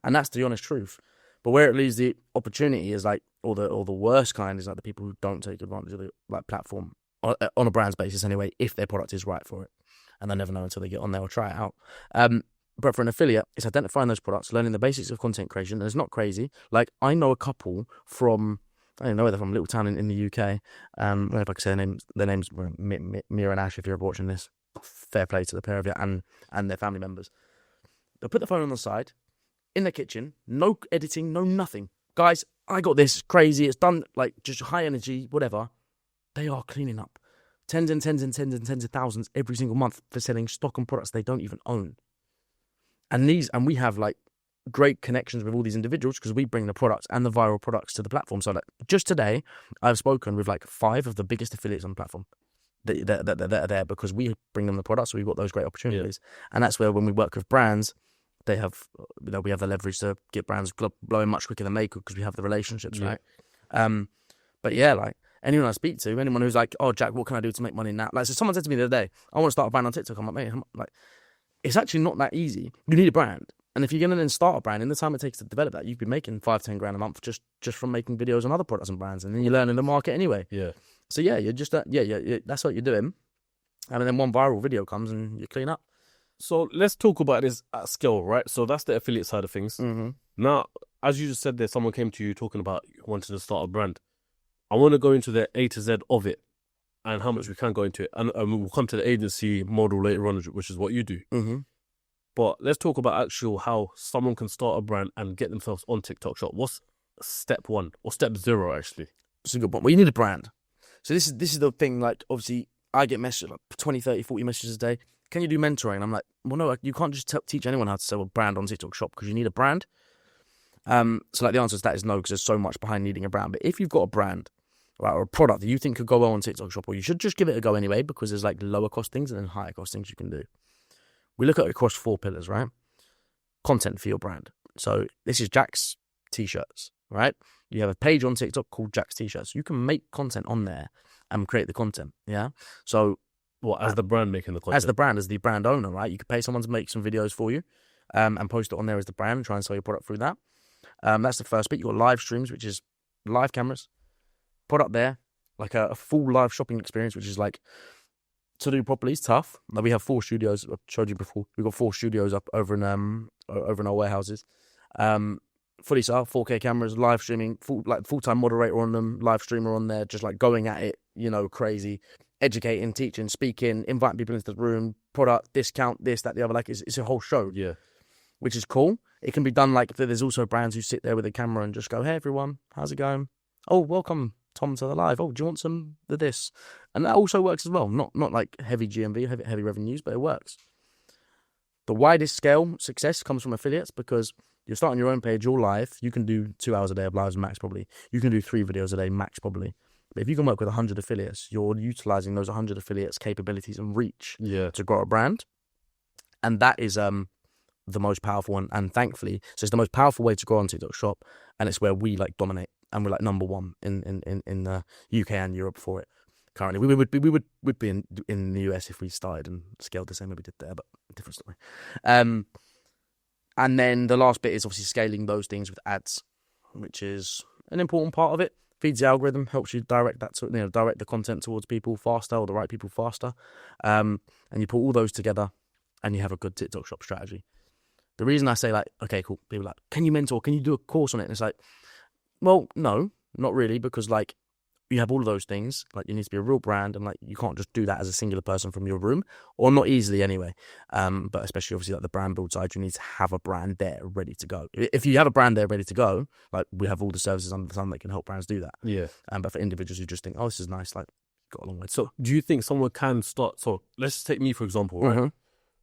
[SPEAKER 1] And that's the honest truth. But where it leaves the opportunity is like, or the worst kind is like the people who don't take advantage of the like platform on a brand's basis anyway, if their product is right for it. And they'll never know until they get on there or try it out. But for an affiliate, it's identifying those products, learning the basics of content creation. And it's not crazy. Like, I know a couple from, I don't know where they're from, a little town in the UK. I don't know if I can say their names, Mia and Ash, if you're watching this. Fair play to the pair of you and their family members. They'll put the phone on the side, in the kitchen, no editing, no nothing. Guys, I got this, crazy, it's done, like, just high energy, whatever. They are cleaning up tens and tens and tens and tens of thousands every single month for selling stock and products they don't even own. And we have like great connections with all these individuals because we bring the products and the viral products to the platform. So like, just today, I've spoken with like 5 of the biggest affiliates on the platform that are there because we bring them the products. So we've got those great opportunities. Yeah. And that's where when we work with brands, they have, you know, we have the leverage to get brands blowing much quicker than they could because we have the relationships, right? But yeah, like, anyone I speak to, anyone who's like, oh, Jack, what can I do to make money now? Like, so someone said to me the other day, I want to start a brand on TikTok. I'm like, mate, it's actually not that easy. You need a brand. And if you're going to then start a brand, in the time it takes to develop that, you've been making 5-10 grand a month just from making videos on other products and brands. And then you're learning the market anyway. Yeah. So yeah, you're just, that's what you're doing. And then one viral video comes and you clean up.
[SPEAKER 2] So let's talk about this at scale, right? So that's the affiliate side of things.
[SPEAKER 1] Mm-hmm.
[SPEAKER 2] Now, as you just said there, someone came to you talking about wanting to start a brand. I want to go into the A to Z of it and how much we can go into it. And we'll come to the agency model later on, which is what you do.
[SPEAKER 1] Mm-hmm.
[SPEAKER 2] But let's talk about actual how someone can start a brand and get themselves on TikTok Shop. What's step 1 or step 0, actually?
[SPEAKER 1] It's a good point. Well, you need a brand. So this is the thing, like, obviously, I get messages, like 20, 30, 40 messages a day. Can you do mentoring? I'm like, well, no, you can't just teach anyone how to sell a brand on TikTok Shop because you need a brand. So, like, the answer to that is no, because there's so much behind needing a brand. But if you've got a brand, right, or a product that you think could go well on TikTok Shop, or you should just give it a go anyway, because there's, like, lower cost things and then higher cost things you can do. We look at it across 4 pillars, right? Content for your brand. So this is Jack's T-shirts, right? You have a page on TikTok called Jack's T-shirts. You can make content on there and create the content, yeah? So
[SPEAKER 2] as the brand making the content?
[SPEAKER 1] As the brand owner, right? You could pay someone to make some videos for you and post it on there as the brand and try and sell your product through that. That's the first bit. You've got live streams, which is live cameras. Put up there, like a full live shopping experience, which is like, to do properly, it's tough. Like, we have 4 studios. I've showed you before. We've got 4 studios up over in our warehouses. Fully set up, 4K cameras, live streaming, full-time moderator on them, live streamer on there, just like going at it, crazy, educating, teaching, speaking, inviting people into the room, product, discount, this, that, the other. Like, it's a whole show.
[SPEAKER 2] Yeah.
[SPEAKER 1] Which is cool. It can be done like, there's also brands who sit there with a camera and just go, hey, everyone, how's it going? Oh, welcome, Tom, to the live. Oh, do you want some of this? And that also works as well. Not like heavy GMV, heavy revenues, but it works. The widest scale success comes from affiliates, because you're starting your own page, you're live. You can do 2 hours a day of lives max, probably. You can do 3 videos a day max, probably. But if you can work with 100 affiliates, you're utilizing those 100 affiliates' capabilities and reach to grow a brand. And that is the most powerful one. And thankfully, so it's the most powerful way to grow on TikTok Shop. And it's where we like dominate. And we're like number 1 in the UK and Europe for it. Currently, we would be in the US if we started and scaled the same way we did there, but different story. And then the last bit is obviously scaling those things with ads, which is an important part of it. Feeds the algorithm, helps you direct that direct the content towards people faster, or the right people faster. And you put all those together, and you have a good TikTok Shop strategy. The reason I say, like, okay, cool, people are like, can you mentor? Can you do a course on it? And it's like, well, no, not really, because like, you have all of those things. Like, you need to be a real brand, and like, you can't just do that as a singular person from your room, or not easily anyway. But especially obviously like the brand build side, you need to have a brand there ready to go. If you have a brand there ready to go, like, we have all the services under the sun that can help brands do that.
[SPEAKER 2] Yeah.
[SPEAKER 1] But for individuals who just think, oh, this is nice, like, got a long way.
[SPEAKER 2] So do you think someone can start? So let's just take me for example, right?
[SPEAKER 1] Mm-hmm.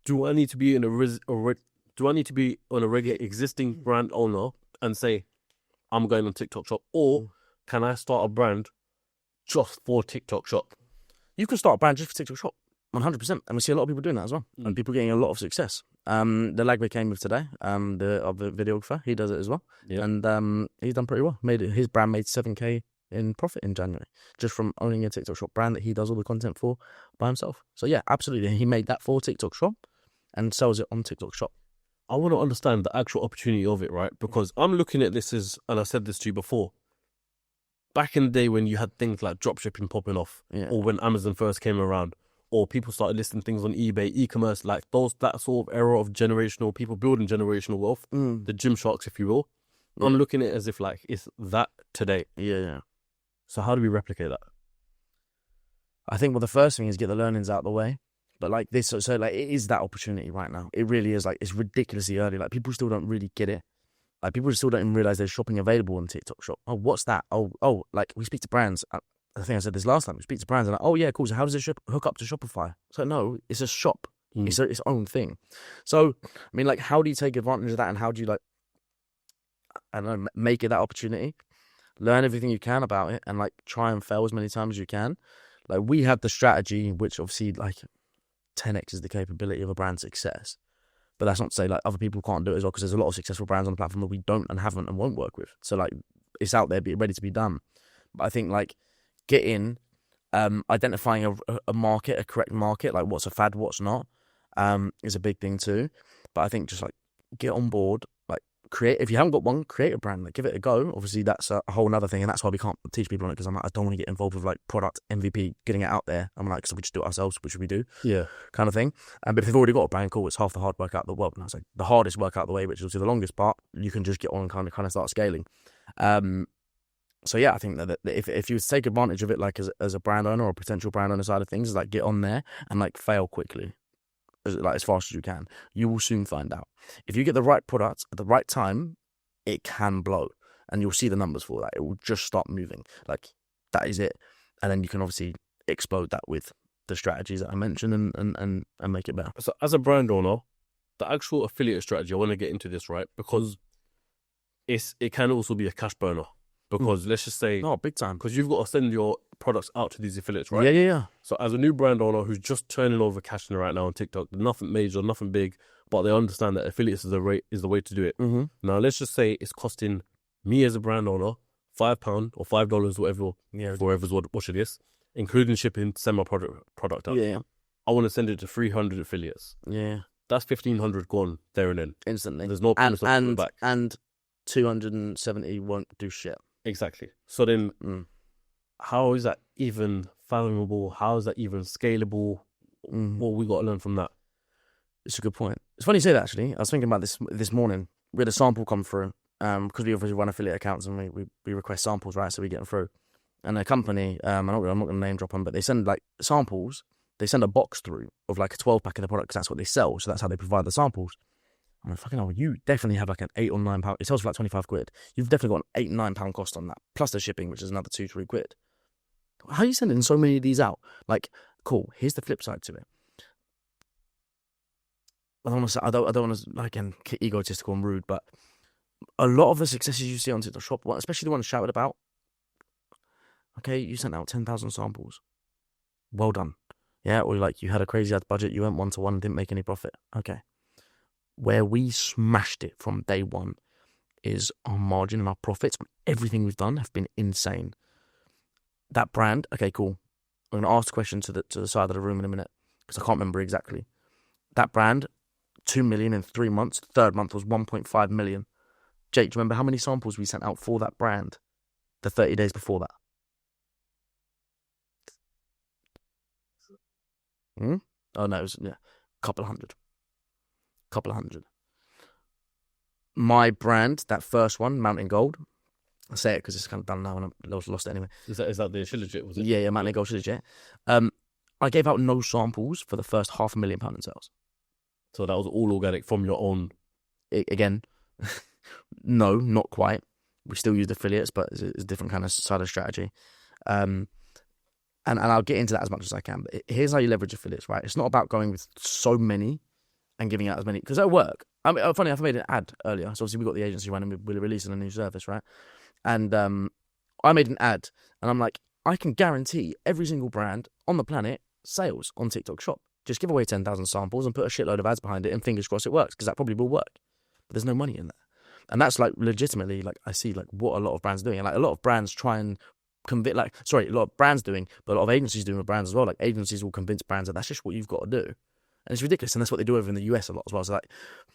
[SPEAKER 2] Do I need to be on a regular existing brand owner and say, I'm going on TikTok Shop, or can I start a brand just for TikTok Shop?
[SPEAKER 1] You can start a brand just for TikTok Shop, 100%. And we see a lot of people doing that as well. And people getting a lot of success. The lad we came with today, the videographer, he does it as well. Yeah. And he's done pretty well. His brand made 7K in profit in January, just from owning a TikTok Shop brand that he does all the content for by himself. So yeah, absolutely. He made that for TikTok Shop and sells it on TikTok Shop.
[SPEAKER 2] I want to understand the actual opportunity of it, right? Because I'm looking at this as, and I said this to you before, back in the day when you had things like dropshipping popping off, or when Amazon first came around, or people started listing things on eBay, e-commerce, like that sort of era of generational, people building generational wealth, the gym sharks, if you will. I'm looking at it as if like it's that today.
[SPEAKER 1] Yeah.
[SPEAKER 2] So how do we replicate that?
[SPEAKER 1] I think, well, the first thing is get the learnings out of the way. But like this, so like, it is that opportunity right now. It really is. Like, it's ridiculously early. Like, people still don't really get it. Like, people still don't even realize there's shopping available on TikTok Shop. Oh, what's that? Oh, like, we speak to brands. I think I said this last time. We speak to brands and like, oh yeah, cool. So how does it hook up to Shopify? So no, it's a shop. It's its own thing. So I mean, like, how do you take advantage of that, and how do you, like, I don't know, make it that opportunity? Learn everything you can about it, and like, try and fail as many times as you can. Like, we have the strategy, which obviously like 10x is the capability of a brand success. But that's not to say like other people can't do it as well, because there's a lot of successful brands on the platform that we don't and haven't and won't work with. So like, it's out there, be ready to be done. But I think like get in, identifying a market, a correct market, like what's a fad, what's not, is a big thing too. But I think just like get on board, like if you haven't got one, create a brand, like give it a go. Obviously that's a whole nother thing, and that's why we can't teach people on it, because I'm like, I don't want to get involved with like product MVP, getting it out there. I'm like, so we just do it ourselves, which we do, kind of thing. But if they've already got a brand, cool, it's half the hard work out the world. And I was like, the hardest work out the way, which is the longest part, you can just get on and kind of start scaling. So yeah, I think that if you take advantage of it, like as a brand owner or a potential brand owner side of things, is like get on there and like fail quickly, as fast as you can. You will soon find out. If you get the right product at the right time, it can blow, and you'll see the numbers for that. It will just start moving. Like that is it, and then you can obviously explode that with the strategies that I mentioned and make it better.
[SPEAKER 2] So as a brand owner, the actual affiliate strategy, I want to get into this, right? Because it can also be a cash burner. Because let's just say...
[SPEAKER 1] No, big time.
[SPEAKER 2] Because you've got to send your products out to these affiliates, right?
[SPEAKER 1] Yeah.
[SPEAKER 2] So as a new brand owner who's just turning over cash in right now on TikTok, nothing major, nothing big, but they understand that affiliates is the way to do it.
[SPEAKER 1] Mm-hmm.
[SPEAKER 2] Now, let's just say it's costing me as a brand owner £5 or $5, whatever, whoever's watching this, including shipping, send my product out.
[SPEAKER 1] Yeah.
[SPEAKER 2] I want to send it to 300 affiliates.
[SPEAKER 1] Yeah.
[SPEAKER 2] That's 1,500 gone there and then.
[SPEAKER 1] Instantly.
[SPEAKER 2] There's no promise of coming back.
[SPEAKER 1] And 270 won't do shit.
[SPEAKER 2] Exactly. So then, how is that even fathomable? How is that even scalable? What we got to learn from that?
[SPEAKER 1] It's a good point. It's funny you say that, actually. I was thinking about this morning. We had a sample come through because we obviously run affiliate accounts and we request samples, right? So we get them through. And a company, I'm not going to name drop them, but they send like samples. They send a box through of like a 12-pack of the product because that's what they sell. So that's how they provide the samples. I'm like, fucking hell, you definitely have like an £8 or £9. It sells for like 25 quid. You've definitely got an £8-9 cost on that, plus the shipping, which is another £2-3 quid. How are you sending so many of these out? Like, cool. Here's the flip side to it. I don't want to like, again, egotistical and rude, but a lot of the successes you see on TikTok Shop, especially the ones shouted about. Okay, you sent out 10,000 samples. Well done. Yeah, or like you had a crazy ad budget, you went 1-to-1 and didn't make any profit. Okay. Where we smashed it from day one is our margin and our profits. Everything we've done have been insane. That brand, okay, cool. I'm going to ask the question to the side of the room in a minute because I can't remember exactly. That brand, 2 million in 3 months. Third month was 1.5 million. Jake, do you remember how many samples we sent out for that brand the 30 days before that? Oh, no, it was a couple hundred. My brand, that first one, Mountain Gold. I'll say it because it's kind of done now and I've lost it anyway.
[SPEAKER 2] Is that the Shilajit, was it?
[SPEAKER 1] Yeah, Mountain Gold Shilajit. I gave out no samples for the first £500,000 in sales.
[SPEAKER 2] So that was all organic from your own?
[SPEAKER 1] Again, no, not quite. We still used affiliates, but it's a different kind of side of strategy. And I'll get into that as much as I can. But here's how you leverage affiliates, right? It's not about going with so many and giving out as many, because that'll work. I mean, funny, I've made an ad earlier. So obviously we got the agency running, we're releasing a new service, right? And I made an ad, and I'm like, I can guarantee every single brand on the planet sales on TikTok Shop. Just give away 10,000 samples and put a shitload of ads behind it, and fingers crossed it works, because that probably will work. But there's no money in there. And that's like legitimately, like I see like what a lot of brands are doing. And like a lot of brands try and a lot of brands doing, but a lot of agencies doing with brands as well. Like agencies will convince brands that that's just what you've got to do. And it's ridiculous. And that's what they do over in the US a lot as well. So like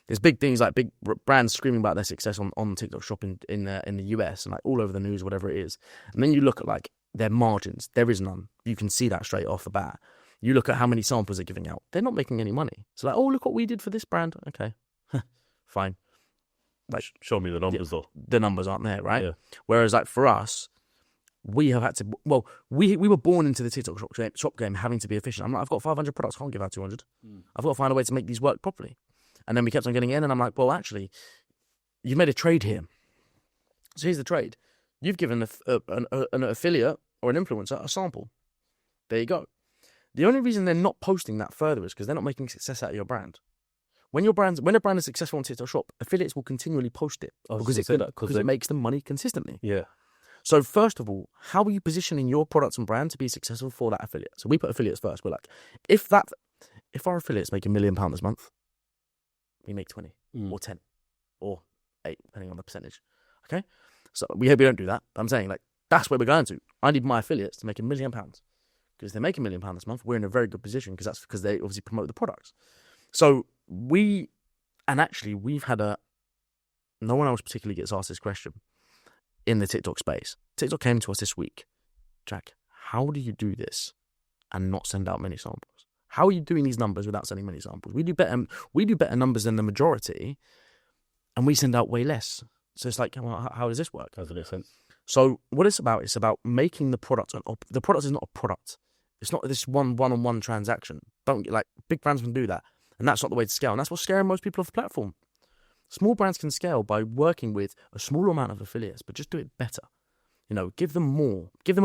[SPEAKER 1] there's big things like big brands screaming about their success on TikTok Shop in the US and like all over the news, whatever it is. And then you look at like their margins. There is none. You can see that straight off the bat. You look at how many samples they're giving out. They're not making any money. So like, oh, look what we did for this brand. Okay, fine. Like,
[SPEAKER 2] show me the numbers though.
[SPEAKER 1] The numbers aren't there, right?
[SPEAKER 2] Yeah.
[SPEAKER 1] Whereas like for us, we have had to, we were born into the TikTok shop game having to be efficient. I'm like, I've got 500 products, I can't give out 200. I've got to find a way to make these work properly. And then we kept on getting in, and I'm like, well, actually, you've made a trade here. So here's the trade. You've given an affiliate or an influencer a sample. There you go. The only reason they're not posting that further is because they're not making success out of your brand. When a brand is successful on TikTok Shop, affiliates will continually post it because it makes them money consistently.
[SPEAKER 2] Yeah.
[SPEAKER 1] So first of all, how are you positioning your products and brand to be successful for that affiliate? So we put affiliates first. We're like, if our affiliates make £1 million this month, we make 20 or 10 or 8, depending on the percentage. Okay, so we hope we don't do that. But I'm saying like that's where we're going to. I need my affiliates to make £1 million because if they make £1 million this month, we're in a very good position because that's because they obviously promote the products. So we've had a no one else particularly gets asked this question in the TikTok space. TikTok came to us this week. Jack, how do you do this and not send out many samples? How are you doing these numbers without sending many samples? We do better numbers than the majority, and we send out way less. So it's like, well, how does this work?
[SPEAKER 2] Doesn't make sense.
[SPEAKER 1] So what it's about making the product the product is not a product. It's not this one-on-one transaction. Big brands can do that, and that's not the way to scale. And that's what's scaring most people off the platform. Small brands can scale by working with a smaller amount of affiliates, but just do it better. Give them more. Give them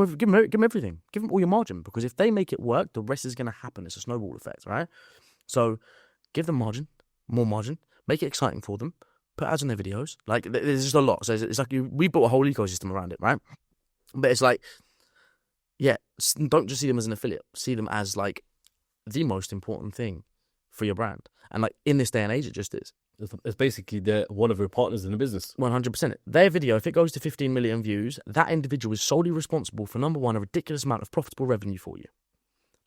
[SPEAKER 1] everything. Give them all your margin, because if they make it work, the rest is going to happen. It's a snowball effect, right? So give them margin, more margin, make it exciting for them, put ads on their videos. There's just a lot. So it's like we built a whole ecosystem around it, right? But it's like, yeah, don't just see them as an affiliate. See them as the most important thing for your brand. And in this day and age, it just is.
[SPEAKER 2] It's basically they're one of your partners in the business.
[SPEAKER 1] 100%. Their video, if it goes to 15 million views, that individual is solely responsible for, number one, a ridiculous amount of profitable revenue for you.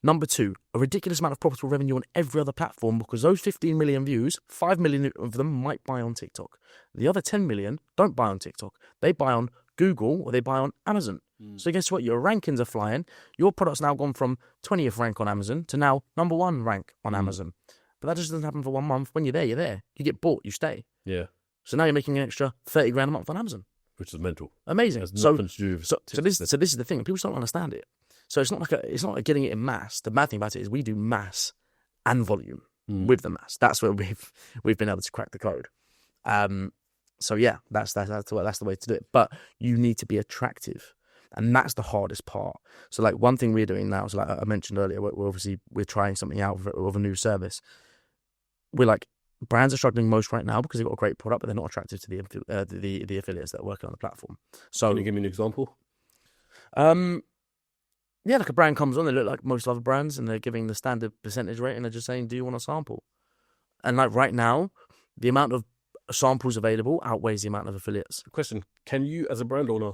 [SPEAKER 1] Number two, a ridiculous amount of profitable revenue on every other platform, because those 15 million views, 5 million of them might buy on TikTok. The other 10 million don't buy on TikTok. They buy on Google or they buy on Amazon. So guess what? Your rankings are flying. Your product's now gone from 20th rank on Amazon to now number 1 rank on Amazon. But that just doesn't happen for 1 month. When you're there, you're there. You get bought, you stay.
[SPEAKER 2] Yeah.
[SPEAKER 1] So now you're making an extra 30 grand a month on Amazon.
[SPEAKER 2] Which is mental.
[SPEAKER 1] Amazing.
[SPEAKER 2] Has nothing to do with
[SPEAKER 1] this is the thing. People just don't understand it. So it's not like getting it in mass. The bad thing about it is we do mass and volume with the mass. That's where we've been able to crack the code. So yeah, that's the way to do it. But you need to be attractive. And that's the hardest part. So one thing we're doing now, so I mentioned earlier, we're trying something out of a new service. We're brands are struggling most right now because they've got a great product, but they're not attractive to the affiliates that are working on the platform. So
[SPEAKER 2] can you give me an example?
[SPEAKER 1] Yeah, a brand comes on, they look like most other brands, and they're giving the standard percentage rate, and they're just saying, do you want a sample? And right now, the amount of samples available outweighs the amount of affiliates.
[SPEAKER 2] Question, can you as a brand owner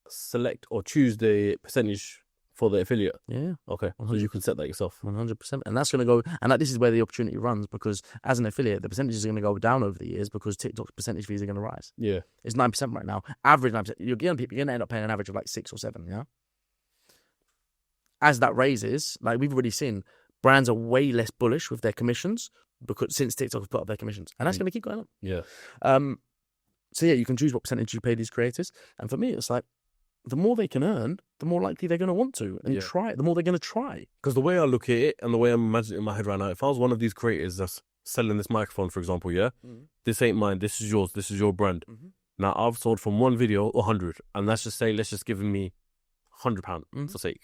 [SPEAKER 2] select or choose the percentage for the affiliate?
[SPEAKER 1] Yeah.
[SPEAKER 2] Okay, so you can set that yourself.
[SPEAKER 1] 100%. And that's going to go, and this is where the opportunity runs, because as an affiliate, the percentages are going to go down over the years because TikTok's percentage fees are going to rise.
[SPEAKER 2] Yeah.
[SPEAKER 1] It's 9% right now. Average 9%. You're going to end up paying an average of 6 or 7, yeah? As that raises, we've already seen, brands are way less bullish with their commissions because since TikTok have put up their commissions. And that's going to keep going up.
[SPEAKER 2] Yeah.
[SPEAKER 1] So yeah, you can choose what percentage you pay these creators. And for me, it's the more they can earn, the more likely they're going to want to and try it, the more they're going to try.
[SPEAKER 2] Because the way I look at it and the way I'm imagining it in my head right now, if I was one of these creators that's selling this microphone, for example, this ain't mine, this is yours, this is your brand. Now, I've sold from one video 100, and let's just give me £100 for sake.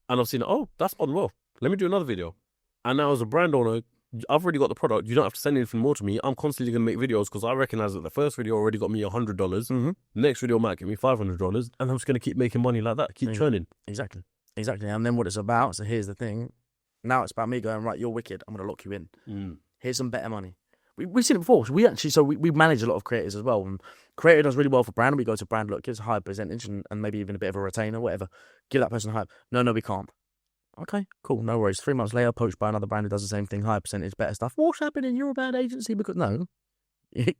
[SPEAKER 2] And I've seen, that's on well. Let me do another video. And now as a brand owner, I've already got the product. You don't have to send anything more to me. I'm constantly going to make videos because I recognize that the first video already got me $100. The next video might get me $500. And I'm just going to keep making money like that. Keep churning.
[SPEAKER 1] Exactly. And then what it's about, so here's the thing. Now it's about me going, right, you're wicked. I'm going to lock you in. Here's some better money. We've seen it before. So we manage a lot of creators as well. And creator does really well for brand. And we go to brand, look, gives a higher percentage and maybe even a bit of a retainer, whatever. Give that person a hype. No, we can't. Okay, cool, no worries. 3 months later, poached by another brand who does the same thing, higher percentage, better stuff. What's happening? You're a bad agency because no,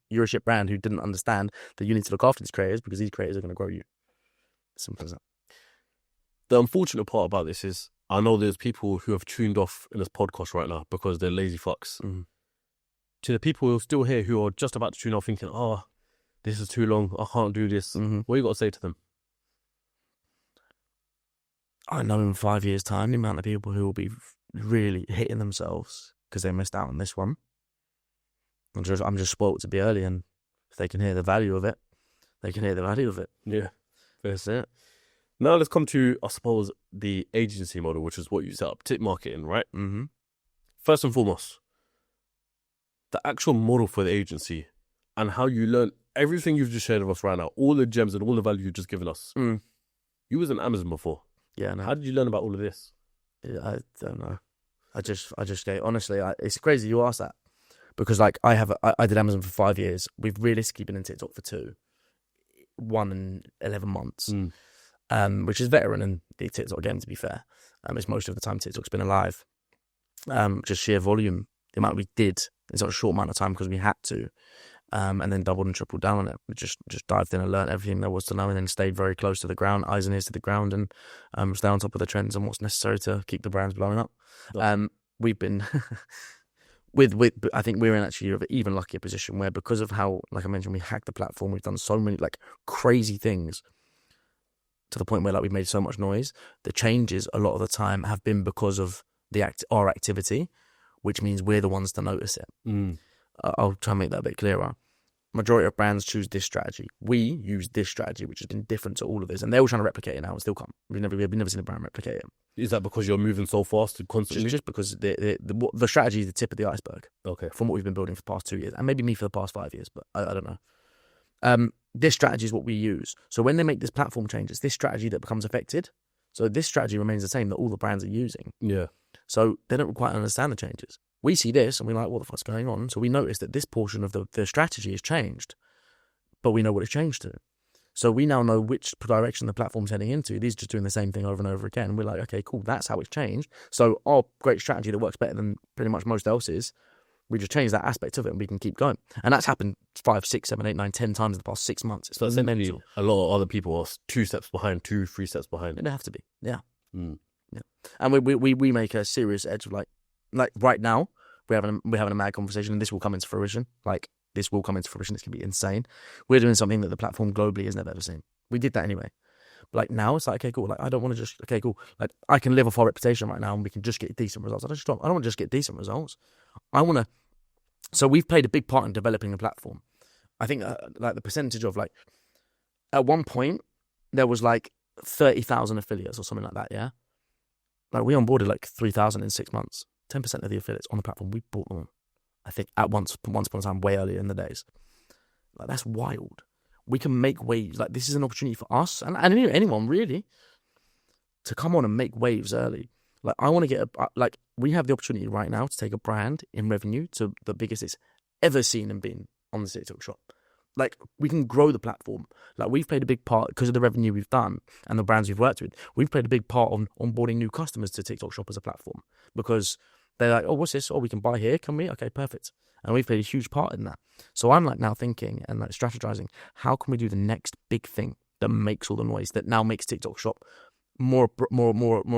[SPEAKER 1] you're a shit brand who didn't understand that you need to look after these creators because these creators are going to grow you. Simple as that.
[SPEAKER 2] The unfortunate part about this is I know there's people who have tuned off in this podcast right now because they're lazy fucks. To the people who are still here who are just about to tune off thinking, this is too long, I can't do this. What you got to say to them?
[SPEAKER 1] I know in 5 years' time, the amount of people who will be really hitting themselves because they missed out on this one. I'm just spoilt to be early, and if they can hear the value of it, they can hear the value of it.
[SPEAKER 2] Yeah,
[SPEAKER 1] that's it.
[SPEAKER 2] Now let's come to, I suppose, the agency model, which is what you set up, tip marketing, right? First and foremost, the actual model for the agency and how you learn everything you've just shared with us right now, all the gems and all the value you've just given us. You was in Amazon before.
[SPEAKER 1] Yeah, no.
[SPEAKER 2] How did you learn about all of this?
[SPEAKER 1] I don't know. I just get, honestly, it's crazy you ask that because I did Amazon for 5 years. We've realistically been in TikTok for 2, 1 and 11 months, which is veteran in the TikTok game, to be fair. It's most of the time TikTok's been alive. Just sheer volume, the amount we did in such a short amount of time because we had to. and then doubled and tripled down on it. We just dived in and learned everything there was to know, and then stayed very close to the ground, eyes and ears to the ground, and stay on top of the trends and what's necessary to keep the brands blowing up. We've been I think we're in actually an even luckier position where, because of how, like I mentioned, we hacked the platform, we've done so many like crazy things to the point where like we've made so much noise. The changes a lot of the time have been because of our activity, which means we're the ones to notice it. I'll try and make that a bit clearer. Majority of brands choose this strategy. We use this strategy, which has been different to all of this, and they're all trying to replicate it now and still can't. We've never seen a brand replicate it.
[SPEAKER 2] Is that because you're moving so fast constantly?
[SPEAKER 1] Just because the strategy is the tip of the iceberg.
[SPEAKER 2] Okay.
[SPEAKER 1] From what we've been building for the past 2 years, and maybe me for the past 5 years, but I don't know. This strategy is what we use. So when they make this platform change, it's this strategy that becomes affected. So this strategy remains the same that all the brands are using.
[SPEAKER 2] Yeah.
[SPEAKER 1] So they don't quite understand the changes. We see this and we're like, what the fuck's going on? So we notice that this portion of the strategy has changed, but we know what it's changed to. So we now know which direction the platform's heading into. These are just doing the same thing over and over again. We're like, okay, cool, that's how it's changed. So our great strategy that works better than pretty much most else's, we just change that aspect of it and we can keep going. And that's happened 5, 6, 7, 8, 9, 10 times in the past 6 months.
[SPEAKER 2] So that's mental. A lot of other people are 2 steps behind, 2, 3 steps behind.
[SPEAKER 1] They have to be, yeah. Yeah. And we make a serious edge of like right now, we're having a mad conversation, and this will come into fruition. Like, this will come into fruition. It's going to be insane. We're doing something that the platform globally has never ever seen. We did that anyway. But like now, it's like, okay, cool. Like, I don't want to just, okay, cool. Like, I can live off our reputation right now and we can just get decent results. I don't want to just get decent results. I want to. So we've played a big part in developing the platform. I think like the percentage of like, at one point, there was like 30,000 affiliates or something like that, yeah? Like, we onboarded like 3,000 in 6 months. 10% of the affiliates on the platform, we brought them on. I think at once upon a time, way earlier in the days. Like, that's wild. We can make waves. Like, this is an opportunity for us and anyone really to come on and make waves early. Like, I want to get we have the opportunity right now to take a brand in revenue to the biggest it's ever seen and been on the TikTok shop. Like, we can grow the platform. Like, we've played a big part because of the revenue we've done and the brands we've worked with. We've played a big part on onboarding new customers to TikTok shop as a platform, because they're like, oh, what's this? Oh, we can buy here, can we? Okay, perfect. And we've played a huge part in that. So I'm like now thinking and like strategizing, how can we do the next big thing that makes all the noise, that now makes TikTok shop more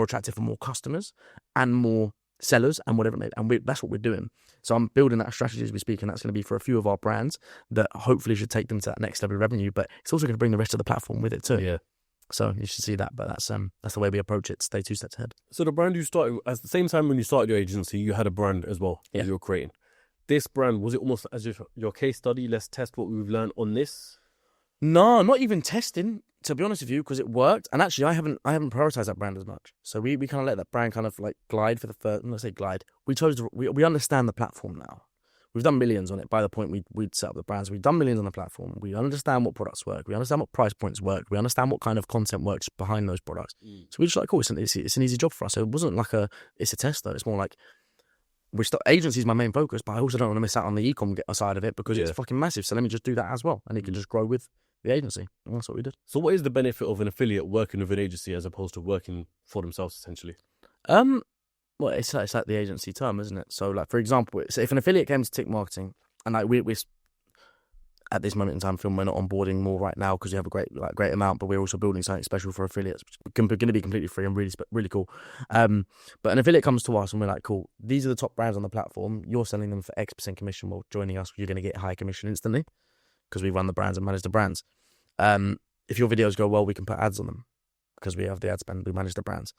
[SPEAKER 1] attractive for more customers and more sellers and whatever it may be. And that's what we're doing. So I'm building that strategy as we speak, and that's going to be for a few of our brands that hopefully should take them to that next level of revenue, but it's also going to bring the rest of the platform with it too.
[SPEAKER 2] Yeah.
[SPEAKER 1] So you should see that, but that's the way we approach it. Stay 2 steps ahead.
[SPEAKER 2] So the brand you started, at the same time when you started your agency, you had a brand as well that you were creating. This brand, was it almost as if your case study, let's test what we've learned on this?
[SPEAKER 1] No, not even testing, to be honest with you, because it worked. And actually, I haven't prioritized that brand as much. So we kind of let that brand kind of like glide for the first. Let's say glide. We understand the platform now. We've done millions on it by the point we'd set up the brands. We've done millions on the platform. We understand what products work. We understand what price points work. We understand what kind of content works behind those products. So we're just like, cool, it's an easy job for us. So it wasn't like it's a test though. It's more like, agency is my main focus, but I also don't want to miss out on the e-com side of it because it's fucking massive. So let me just do that as well. And it can just grow with the agency. And that's what we did.
[SPEAKER 2] So what is the benefit of an affiliate working with an agency as opposed to working for themselves essentially?
[SPEAKER 1] Well, it's like the agency term, isn't it? So, like, for example, if an affiliate came to Tick Marketing, and like we're at this moment in time, we're not onboarding more right now because we have a great amount, but we're also building something special for affiliates, which is going to be completely free and really cool. But an affiliate comes to us and we're like, cool, these are the top brands on the platform. You're selling them for X% commission. Well, joining us, you're going to get high commission instantly because we run the brands and manage the brands. If your videos go well, we can put ads on them because we have the ad spend. We manage the brands.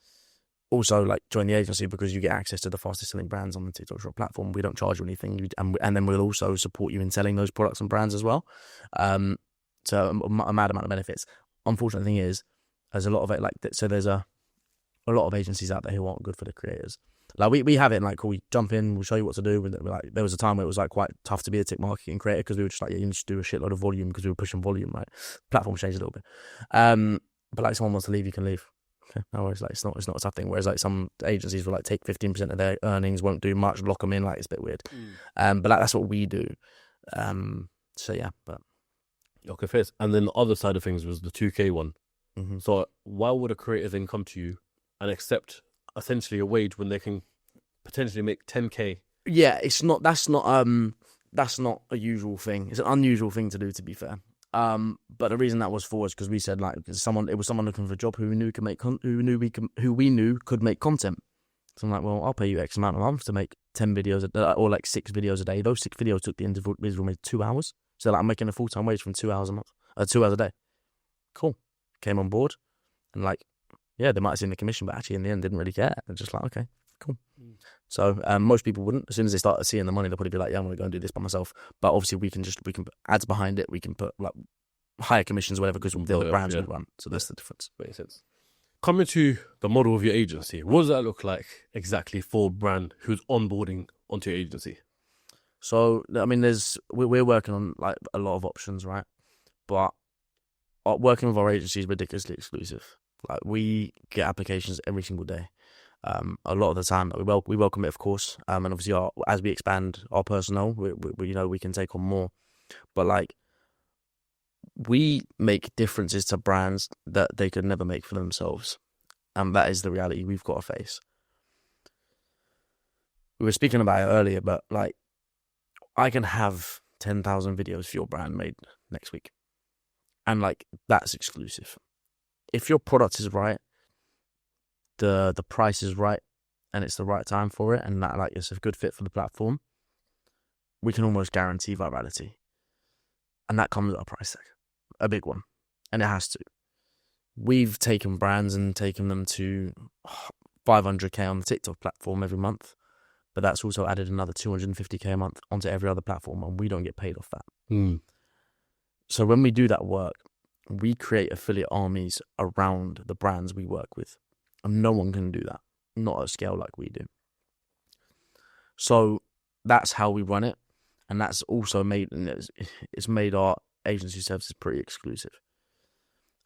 [SPEAKER 1] Also, like, join the agency because you get access to the fastest selling brands on the TikTok Shop platform. We don't charge you anything, and then we'll also support you in selling those products and brands as well. So a mad amount of benefits. Unfortunate thing is, there's a lot of it so there's a lot of agencies out there who aren't good for the creators. Like we have it, and like, cool, we jump in, we'll show you what to do. Like, there was a time where it was like quite tough to be a Tick Marketing creator because we were just like, you need to do a shitload of volume because we were pushing volume. Right, platform changed a little bit. But like, someone wants to leave, you can leave. Okay. No worries, like it's not a tough thing. Whereas like some agencies will like take 15% of their earnings, won't do much, lock them in, like it's a bit weird. But like, that's what we do. So yeah, but
[SPEAKER 2] okay, fair. And then the other side of things was the 2K one.
[SPEAKER 1] Mm-hmm.
[SPEAKER 2] So why would a creator then come to you and accept essentially a wage when they can potentially make 10K?
[SPEAKER 1] Yeah, that's not that's not a usual thing. It's an unusual thing to do, to be fair. But the reason that was for is because we said like it was someone looking for a job who we knew could make content. So I'm like, well, I'll pay you X amount a month to make 10 videos or like 6 videos a day. Those 6 videos took the individual made 2 hours. So like I'm making a full-time wage from 2 hours a month, 2 hours a day. Cool. Came on board, and like, yeah, they might have seen the commission, but actually in the end didn't really care. They're just like, okay, cool. So most people wouldn't. As soon as they start seeing the money, they'll probably be like, yeah, I'm gonna go and do this by myself. But obviously we can put ads behind it. We can put like higher commissions, whatever, because the brands would run. So that's the difference.
[SPEAKER 2] Makes sense. Coming to the model of your agency, what does that look like exactly for a brand who's onboarding onto your agency?
[SPEAKER 1] So I mean, we're working on like a lot of options, right? But working with our agency is ridiculously exclusive. Like we get applications every single day. A lot of the time we welcome it, of course, and obviously as we expand our personnel, we can take on more. But like we make differences to brands that they could never make for themselves, and that is the reality we've got to face. We were speaking about it earlier, but like I can have 10,000 videos for your brand made next week, and like that's exclusive. If your product is right, the price is right, and it's the right time for it, and that like it's a good fit for the platform, we can almost guarantee virality, and that comes at a price tag, a big one, and it has to. We've taken brands and taken them to 500k on the TikTok platform every month, but that's also added another 250k a month onto every other platform, and we don't get paid off that. So when we do that work, we create affiliate armies around the brands we work with. And no one can do that, not at a scale like we do. So that's how we run it. And that's also made our agency services pretty exclusive.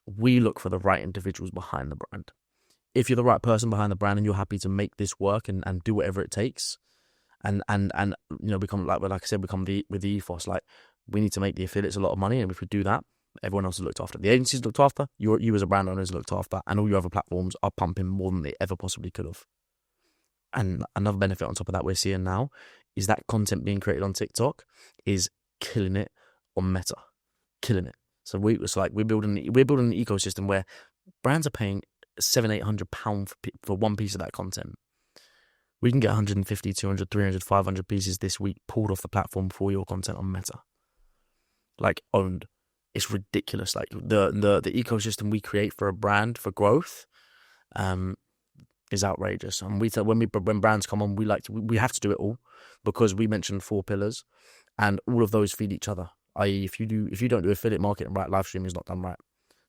[SPEAKER 1] We look for the right individuals behind the brand. If you're the right person behind the brand and you're happy to make this work and do whatever it takes, and become like I said, become with the ethos, like we need to make the affiliates a lot of money, and if we do that, everyone else is looked after. The agency's looked after, you as a brand owner is looked after, and all your other platforms are pumping more than they ever possibly could have. And another benefit on top of that we're seeing now is that content being created on TikTok is killing it on Meta, killing it. So we're building an ecosystem where brands are paying £700-800 for one piece of that content. We can get 150, 200, 300, 500 pieces this week pulled off the platform for your content on Meta, like owned. It's ridiculous. Like the ecosystem we create for a brand for growth, is outrageous. And when brands come on, we have to do it all, because we mentioned 4 pillars, and all of those feed each other. I.e., if you don't do affiliate marketing right, live streaming is not done right.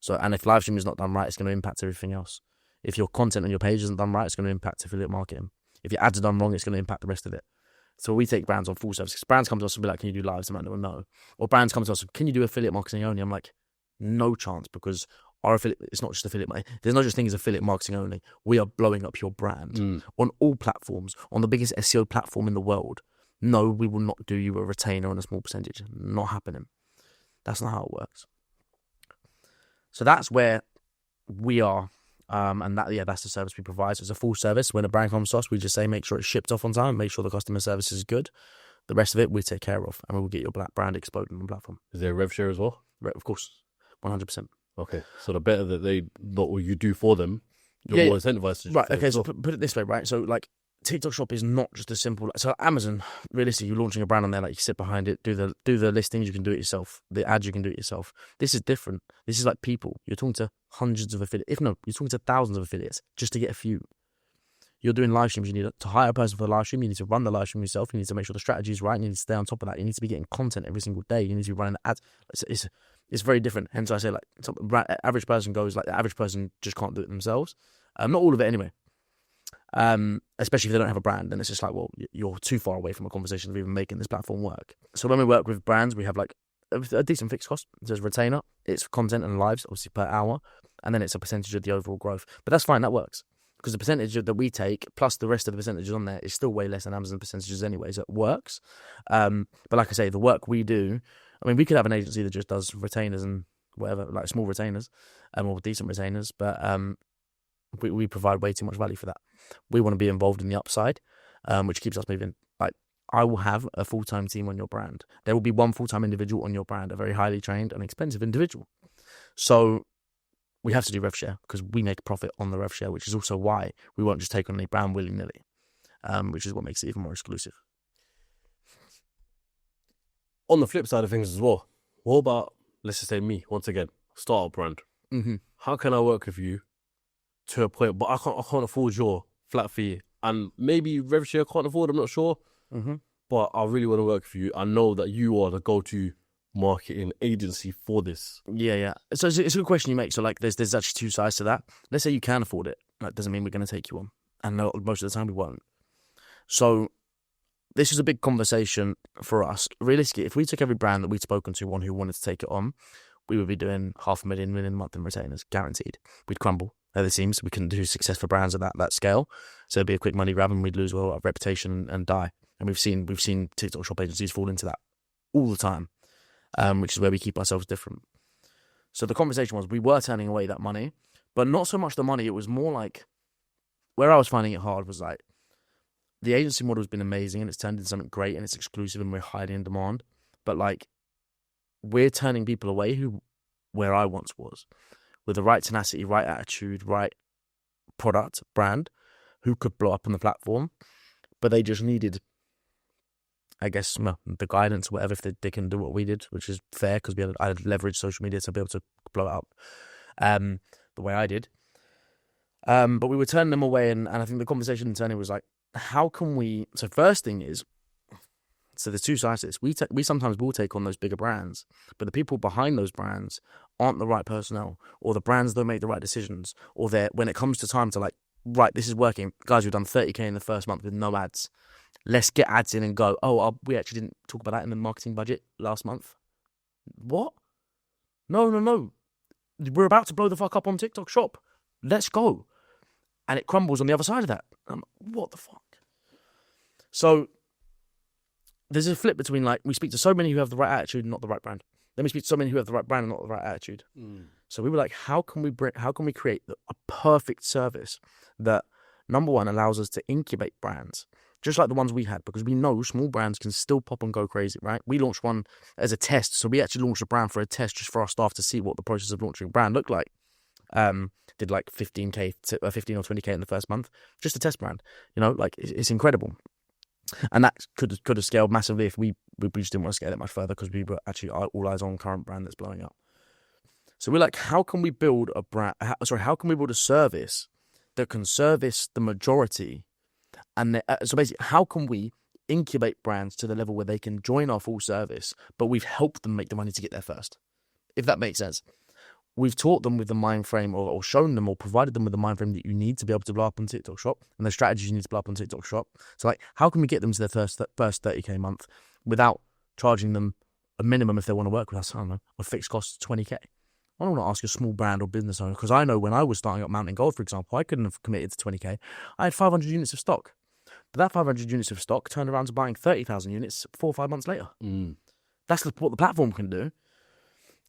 [SPEAKER 1] So, and if live streaming is not done right, it's going to impact everything else. If your content on your page isn't done right, it's going to impact affiliate marketing. If your ads are done wrong, it's going to impact the rest of it. So we take brands on full service. Brands come to us and be like, can you do lives? I'm like, no. Or brands come to us, can you do affiliate marketing only? I'm like, no chance, because our affiliate, it's not just affiliate marketing. There's no such thing as affiliate marketing only. We are blowing up your brand on all platforms, on the biggest SEO platform in the world. No, we will not do you a retainer on a small percentage. Not happening. That's not how it works. So that's where we are. And that's the service we provide. So it's a full service. When a brand comes to us, we just say, make sure it's shipped off on time, make sure the customer service is good. The rest of it, we take care of, and we will get your brand exploding on the platform.
[SPEAKER 2] Is there a rev share as well?
[SPEAKER 1] Of course, 100%.
[SPEAKER 2] Okay, so the better that what you do for them, you're more incentivized to
[SPEAKER 1] right. Okay, so put it this way, right? So like TikTok Shop is not just a simple. So Amazon, realistically, you're launching a brand on there, like you sit behind it, do the listings, you can do it yourself. The ads, you can do it yourself. This is different. This is like people. You're talking to hundreds of affiliates. You're talking to thousands of affiliates just to get a few. You're doing live streams. You need to hire a person for the live stream. You need to run the live stream yourself. You need to make sure the strategy is right. You need to stay on top of that. You need to be getting content every single day. You need to be running the ads. It's very different. Hence, I say like average person goes like the average person just can't do it themselves. Not all of it anyway. Especially if they don't have a brand, then it's just like, well, you're too far away from a conversation of even making this platform work. So when we work with brands, we have like a decent fixed cost. There's retainer, it's content and lives, obviously per hour, and then it's a percentage of the overall growth. But that's fine, that works, because the percentage that we take plus the rest of the percentages on there is still way less than Amazon percentages anyway, so it works. But like I say, the work we do, I mean, we could have an agency that just does retainers and whatever, like small retainers, or decent retainers, but we provide way too much value for that. We want to be involved in the upside, which keeps us moving. Like I will have a full-time team on your brand. There will be one full-time individual on your brand, a very highly trained and expensive individual. So we have to do rev share because we make a profit on the rev share, which is also why we won't just take on any brand willy-nilly, which is what makes it even more exclusive.
[SPEAKER 2] On the flip side of things as well, what about, let's just say me, once again, startup brand.
[SPEAKER 1] Mm-hmm.
[SPEAKER 2] How can I work with you to a point, but I can't afford your flat fee, and maybe rev share can't afford, I'm not sure, but I really want to work with you. I know that you are the go-to marketing agency for this.
[SPEAKER 1] Yeah. So it's a good question you make. So like, there's actually two sides to that. Let's say you can afford it. That doesn't mean we're going to take you on, and most of the time we won't. So this is a big conversation for us. Realistically, if we took every brand that we'd spoken to on who wanted to take it on, we would be doing $500,000 a month in retainers, guaranteed. We'd crumble at the seams. We couldn't do success for brands at that scale. So it'd be a quick money grab, and we'd lose all our reputation and die. And we've seen TikTok shop agencies fall into that all the time, which is where we keep ourselves different. So the conversation was, we were turning away that money, but not so much the money. It was more like, where I was finding it hard was like, the agency model has been amazing and it's turned into something great and it's exclusive and we're highly in demand. But like, we're turning people away where I once was, with the right tenacity, right attitude, right product, brand, who could blow up on the platform, but they just needed, I guess, the guidance, whatever, if they can do what we did, which is fair because I had leveraged social media to be able to blow it up the way I did. But we were turning them away, and I think the conversation internally was like, how can we... So first thing is, so there's two sides to this. We sometimes will take on those bigger brands, but the people behind those brands aren't the right personnel, or the brands don't make the right decisions, or when it comes to time to like, right, this is working. Guys, we've done 30K in the first month with no ads. Let's get ads in and go. We actually didn't talk about that in the marketing budget last month. What? No. We're about to blow the fuck up on TikTok shop. Let's go. And it crumbles on the other side of that. I'm like, what the fuck? So there's a flip between, like, we speak to so many who have the right attitude and not the right brand. Then we speak to so many who have the right brand and not the right attitude. So we were like, how can we create a perfect service that, number one, allows us to incubate brands, just like the ones we had, because we know small brands can still pop and go crazy, right? We launched one as a test. So we actually launched a brand for a test just for our staff to see what the process of launching a brand looked like. Did like 15K, 15 or 20K in the first month, just a test brand. You know, like, it's incredible. And that could have scaled massively if we just didn't want to scale it much further, because we were actually all eyes on current brand that's blowing up. So we're like, how can we build how can we build a service that can service the majority? And so basically, how can we incubate brands to the level where they can join our full service, but we've helped them make the money to get there first, if that makes sense. We've taught them with the mind frame, or shown them, or provided them with the mind frame that you need to be able to blow up on TikTok shop, and the strategies you need to blow up on TikTok shop. So like, how can we get them to their first 30K a month without charging them a minimum, if they want to work with us, I don't know, a fixed cost 20K? I don't want to ask a small brand or business owner, because I know when I was starting up Mountain Gold, for example, I couldn't have committed to 20K. I had 500 units of stock. But that 500 units of stock turned around to buying 30,000 units 4 or 5 months later. That's what the platform can do.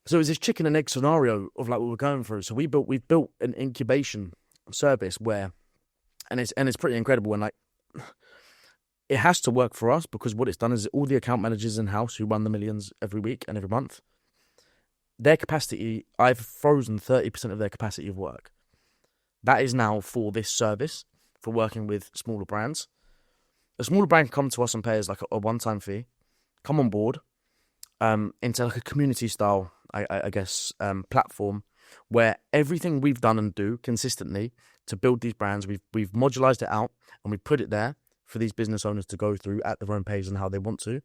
[SPEAKER 1] So it's this chicken and egg scenario of like what we're going through. So we've built an incubation service where, and it's pretty incredible, and like, it has to work for us, because what it's done is all the account managers in house who run the millions every week and every month, their capacity, I've frozen 30% of their capacity of work. That is now for this service, for working with smaller brands. A smaller brand can come to us and pay us like a one-time fee, come on board, into like a community style, I guess, platform, where everything we've done and do consistently to build these brands, we've modularized it out and we put it there for these business owners to go through at their own pace and how they want to.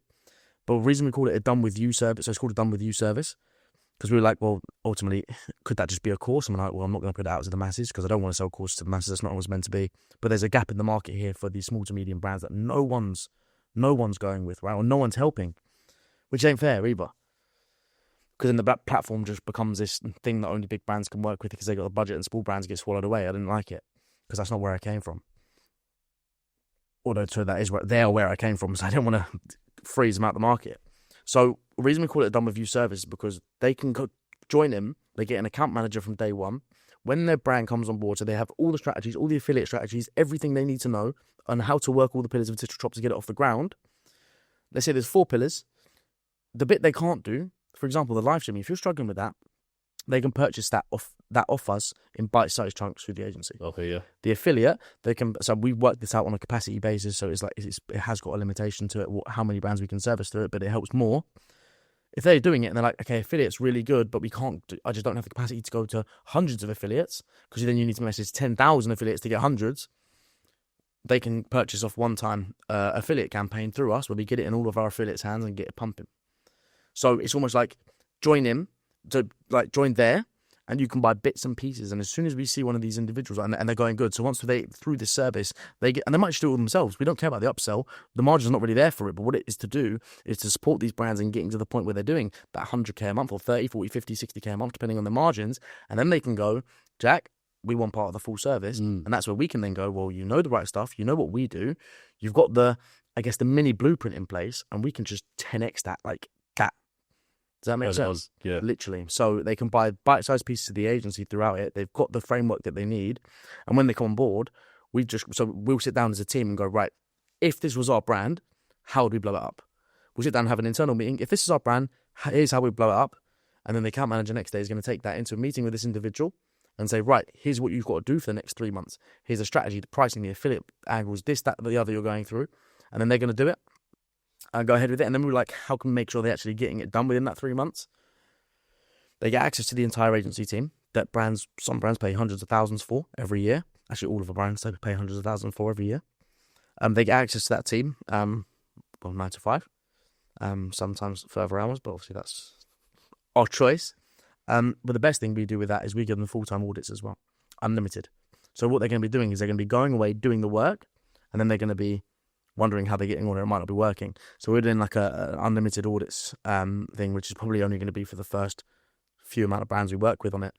[SPEAKER 1] But the reason we call it a done with you service, so it's called a done with you service, because we were like, well, ultimately, could that just be a course? I'm like, well, I'm not going to put it out to the masses, because I don't want to sell courses to the masses. That's not what it's meant to be. But there's a gap in the market here for these small to medium brands that no one's going with, right? Or no one's helping, which ain't fair either. Because then the platform just becomes this thing that only big brands can work with because they got a budget, and small brands get swallowed away. I didn't like it, because that's not where I came from. Although, so that is where I came from, so I didn't want to freeze them out the market. So the reason we call it a done with you service is because they can go join him. They get an account manager from day one. When their brand comes on board, so they have all the strategies, all the affiliate strategies, everything they need to know on how to work all the pillars of a TikTok shop to get it off the ground. let's say there's 4 pillars. The bit they can't do, for example, the live streaming, if you're struggling with that, they can purchase that off us in bite-sized chunks through the agency.
[SPEAKER 2] Okay, yeah.
[SPEAKER 1] The affiliate, so we work this out on a capacity basis, so it's like it has got a limitation to it, how many brands we can service through it, but it helps more. If they're doing it and they're like, okay, affiliate's really good, but I just don't have the capacity to go to hundreds of affiliates, because then you need to message 10,000 affiliates to get hundreds. They can purchase off one-time affiliate campaign through us, where we get it in all of our affiliates' hands and get it pumping. So it's almost like join there, and you can buy bits and pieces. And as soon as we see one of these individuals and they're going good, so once through this service, they get, and they might just do it all themselves. We don't care about the upsell. The margin's not really there for it. But what it is to do is to support these brands and getting to the point where they're doing that 100K a month or 30, 40, 50, 60K a month, depending on the margins. And then they can go, Jack, we want part of the full service. And that's where we can then go, well, you know the right stuff. You know what we do. You've got the mini blueprint in place, and we can just 10x that like that. Does that make sense?
[SPEAKER 2] Yeah.
[SPEAKER 1] Literally. So they can buy bite-sized pieces of the agency throughout it. They've got the framework that they need. And when they come on board, we'll sit down as a team and go, right, if this was our brand, how would we blow it up? We'll sit down and have an internal meeting. If this is our brand, here's how we blow it up. And then the account manager next day is going to take that into a meeting with this individual and say, right, here's what you've got to do for the next 3 months. Here's a strategy, the pricing, the affiliate angles, this, that, the other you're going through. And then they're going to do it. And go ahead with it. And then we're like, how can we make sure they're actually getting it done within that 3 months? They get access to the entire agency team that some brands pay hundreds of thousands for every year. Actually, all of the brands they pay hundreds of thousands for every year. They get access to that team, 9 to 5, sometimes further hours, but obviously that's our choice. But the best thing we do with that is we give them full-time audits as well, unlimited. So what they're going to be doing is they're going to be going away, doing the work, and then they're going to be wondering how they're getting on, or it might not be working. So we're doing like an unlimited audits thing, which is probably only going to be for the first few amount of brands we work with on it.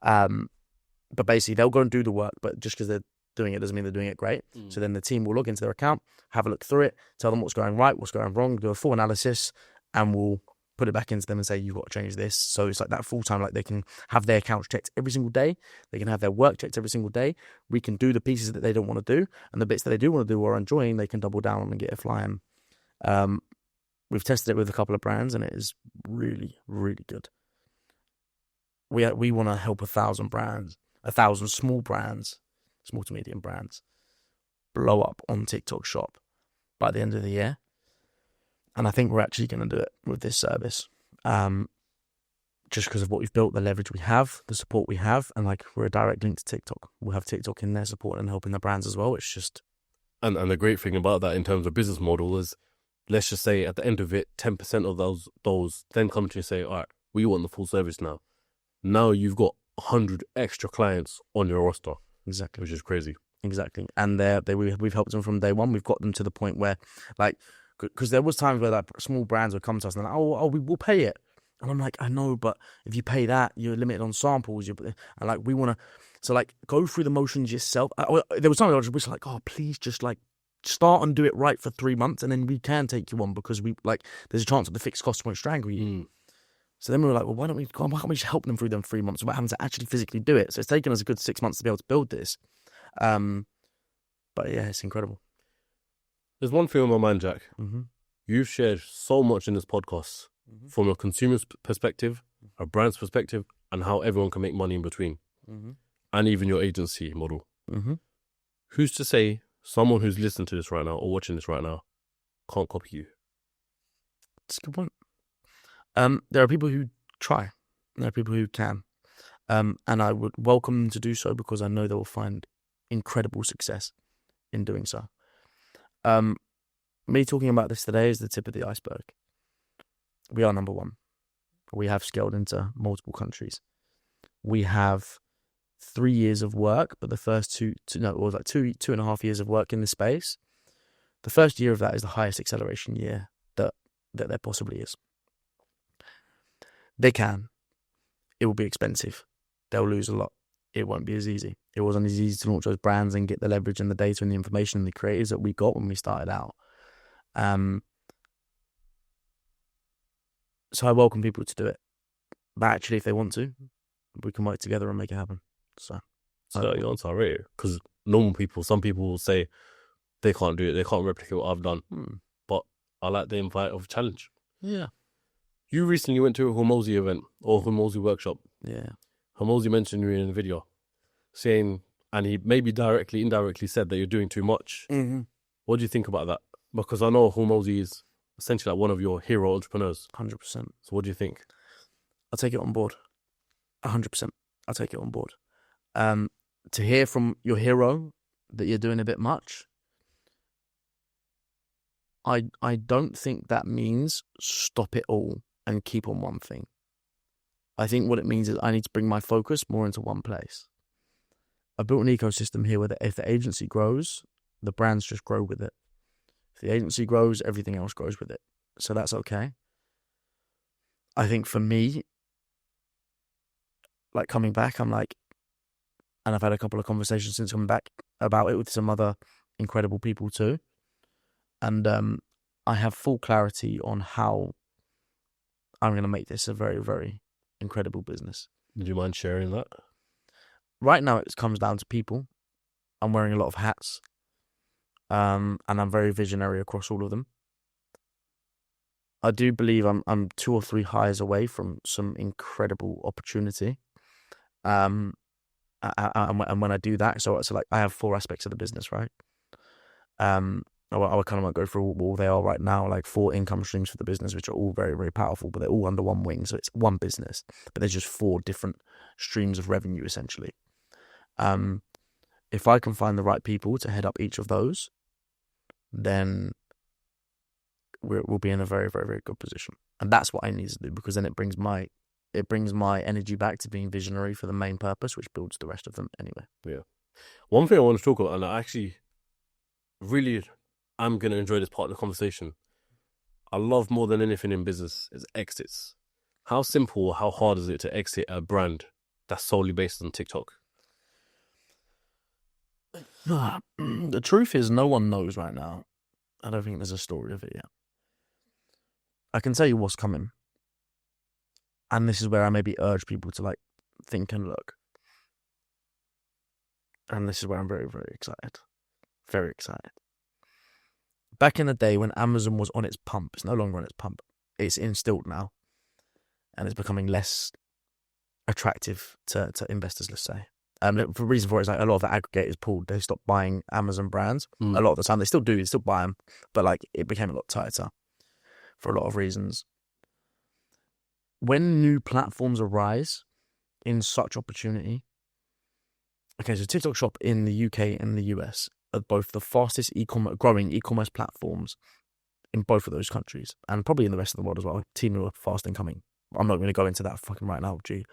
[SPEAKER 1] But basically, they'll go and do the work, but just because they're doing it doesn't mean they're doing it great. So then the team will log into their account, have a look through it, tell them what's going right, what's going wrong, do a full analysis, and we'll put it back into them and say, you've got to change this. So it's like that full time, like they can have their accounts checked every single day. They can have their work checked every single day. We can do the pieces that they don't want to do, and the bits that they do want to do or are enjoying, they can double down on and get it flying. We've tested it with a couple of brands, and it is really, really good. We want to help 1,000 brands, 1,000 small brands, small to medium brands, blow up on TikTok Shop by the end of the year. And I think we're actually going to do it with this service, just because of what we've built, the leverage we have, the support we have, and like we're a direct link to TikTok. We'll have TikTok in there supporting and helping the brands as well. It's just...
[SPEAKER 2] And the great thing about that in terms of business model is, let's just say at the end of it, 10% of those then come to you and say, all right, we want the full service now. Now you've got 100 extra clients on your roster.
[SPEAKER 1] Exactly.
[SPEAKER 2] Which is crazy.
[SPEAKER 1] Exactly. And we've helped them from day one. We've got them to the point where, like, because there was times where like small brands would come to us and they're like, we will pay it. And I'm like, I know, but if you pay that, you're limited on samples. And like, we want to, so like, go through the motions yourself. There was something I was just like, oh, please just like start and do it right for 3 months, and then we can take you on, because we like, there's a chance that the fixed costs won't strangle you. So then we were like, well, why can't we just help them through them 3 months without having to actually physically do it? So it's taken us a good 6 months to be able to build this. But yeah, it's incredible.
[SPEAKER 2] There's one thing on my mind, Jack.
[SPEAKER 1] Mm-hmm.
[SPEAKER 2] You've shared so much in this podcast from a consumer's perspective, a brand's perspective, and how everyone can make money in between, and even your agency model. Who's to say someone who's listening to this right now or watching this right now can't copy you?
[SPEAKER 1] That's a good point. There are people who try. There are people who can. And I would welcome them to do so, because I know they will find incredible success in doing so. Me talking about this today is the tip of the iceberg. We are number one. We have scaled into multiple countries. We have 3 years of work, but the first two and a half years of work in this space. The first year of that is the highest acceleration year that there possibly is. They can. It will be expensive. They'll lose a lot. It won't be as easy. It wasn't as easy to launch those brands and get the leverage and the data and the information and the creatives that we got when we started out. So I welcome people to do it. But actually, if they want to, we can work together and make it happen. So
[SPEAKER 2] your answer, I rate it. Because normal people, some people will say they can't do it, they can't replicate what I've done. But I like the invite of challenge.
[SPEAKER 1] Yeah.
[SPEAKER 2] You recently went to a Hormozy event or Hormozy workshop.
[SPEAKER 1] Yeah.
[SPEAKER 2] Hormozy mentioned you in a video, saying, and he maybe directly, indirectly said that you're doing too much.
[SPEAKER 1] Mm-hmm.
[SPEAKER 2] What do you think about that? Because I know Hormozy is essentially like one of your hero entrepreneurs.
[SPEAKER 1] 100%.
[SPEAKER 2] So what do you think?
[SPEAKER 1] I'll take it on board. 100%. I'll take it on board. To hear from your hero that you're doing a bit much, I don't think that means stop it all and keep on one thing. I think what it means is I need to bring my focus more into one place. I built an ecosystem here where if the agency grows, the brands just grow with it. If the agency grows, everything else grows with it. So that's okay. I think for me, like coming back, I'm like, and I've had a couple of conversations since coming back about it with some other incredible people too. And I have full clarity on how I'm going to make this a very, very incredible business.
[SPEAKER 2] Would you mind sharing that?
[SPEAKER 1] Right now, it comes down to people. I'm wearing a lot of hats. And I'm very visionary across all of them. I do believe I'm 2 or 3 hires away from some incredible opportunity. And when I do that, so like I have 4 aspects of the business, right? I kind of want to go through all they are right now, like 4 income streams for the business, which are all very, very powerful, but they're all under one wing. So it's one business, but there's just 4 different streams of revenue, essentially. If I can find the right people to head up each of those, then we'll be in a very, very, very good position. And that's what I need to do, because then it brings my energy back to being visionary for the main purpose, which builds the rest of them anyway.
[SPEAKER 2] Yeah. One thing I want to talk about, and I actually really am going to enjoy this part of the conversation, I love more than anything in business is exits. How simple or how hard is it to exit a brand that's solely based on TikTok?
[SPEAKER 1] The truth is, no one knows right now. I don't think there's a story of it yet. I can tell you what's coming. And this is where I maybe urge people to like think and look. And this is where I'm very, very excited. Very excited. Back in the day when Amazon was on its pump, it's no longer on its pump. It's instilled now. And it's becoming less attractive to investors, let's say. The reason for it is like a lot of the aggregators pulled. They stopped buying Amazon brands. A lot of the time. They still do. They still buy them. But like it became a lot tighter for a lot of reasons. When new platforms arise in such opportunity, okay, so TikTok Shop in the UK and the US are both the fastest growing e-commerce platforms in both of those countries, and probably in the rest of the world as well. Temu are fast and coming. I'm not going to go into that fucking right now. Gee,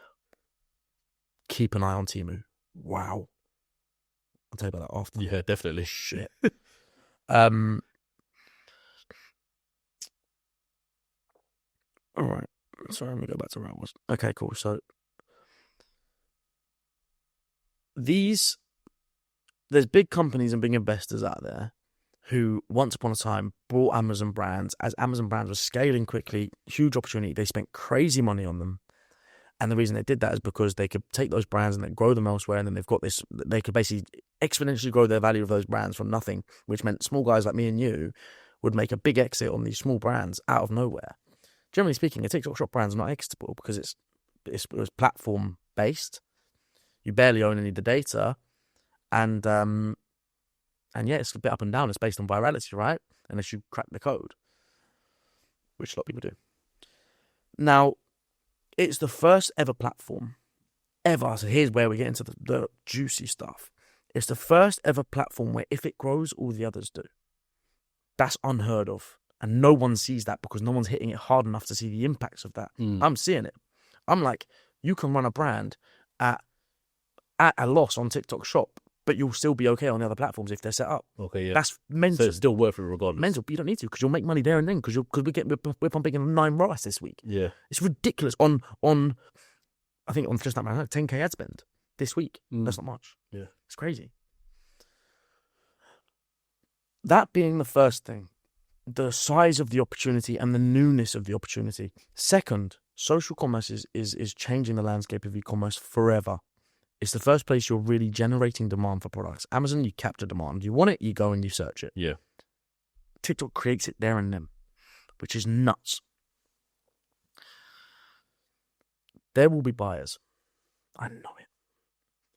[SPEAKER 1] keep an eye on Temu. Wow, I'll tell you about that after.
[SPEAKER 2] Yeah, definitely.
[SPEAKER 1] Shit. All right. Sorry, let me go back to where I was. Okay, cool. So there's big companies and big investors out there who once upon a time bought Amazon brands. As Amazon brands were scaling quickly, huge opportunity, they spent crazy money on them. And the reason they did that is because they could take those brands and then grow them elsewhere, and then they've got this, they could basically exponentially grow their value of those brands from nothing, which meant small guys like me and you would make a big exit on these small brands out of nowhere. Generally speaking, a TikTok Shop brand's not exitable because it was platform based. You barely own any of the data, and yeah, it's a bit up and down. It's based on virality, right? Unless you crack the code, which a lot of people do. Now, it's the first ever platform ever. So here's where we get into the juicy stuff. It's the first ever platform where if it grows, all the others do. That's unheard of. And no one sees that because no one's hitting it hard enough to see the impacts of that. I'm seeing it. I'm like, you can run a brand at a loss on TikTok Shop, but you'll still be okay on the other platforms if they're set up.
[SPEAKER 2] Okay, yeah.
[SPEAKER 1] That's mental.
[SPEAKER 2] So it's still worth it regardless.
[SPEAKER 1] Mental, but you don't need to because you'll make money there and then because we're pumping in 9 rice this week.
[SPEAKER 2] Yeah.
[SPEAKER 1] It's ridiculous. On I think on just that, 10k ad spend this week. That's not much.
[SPEAKER 2] Yeah.
[SPEAKER 1] It's crazy. That being the first thing, the size of the opportunity and the newness of the opportunity. Second, social commerce is changing the landscape of e-commerce forever. It's the first place you're really generating demand for products. Amazon, you capture demand. You want it, you go and you search it.
[SPEAKER 2] Yeah.
[SPEAKER 1] TikTok creates it there and then. which is nuts. There will be buyers. I know it.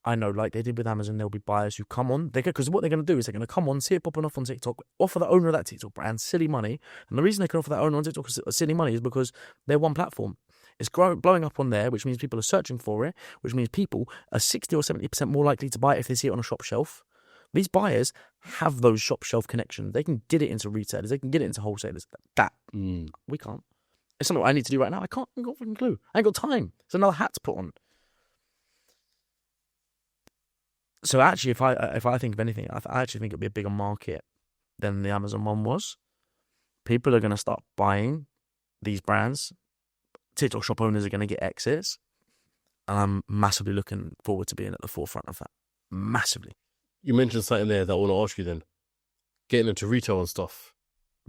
[SPEAKER 1] I know, like they did with Amazon, there'll be buyers who come on. Because what they're going to do is they're going to come on, see it popping off on TikTok, offer the owner of that TikTok brand silly money. And the reason they can offer that owner on TikTok silly money is because they're one platform. It's blowing up on there, which means people are searching for it, which means people are 60 or 70% more likely to buy it if they see it on a shop shelf. These buyers have those shop shelf connections. They can get it into retailers. They can get it into wholesalers. We can't. It's something I need to do right now. I can't. I ain't got a fucking clue. I ain't got time. It's another hat to put on. So actually, if I think of anything, I actually think it'll be a bigger market than the Amazon one was. People are going to start buying these brands. TikTok shop owners are going to get exits. And I'm massively looking forward to being at the forefront of that. Massively.
[SPEAKER 2] You mentioned something there that I want to ask you then. Getting into retail and stuff.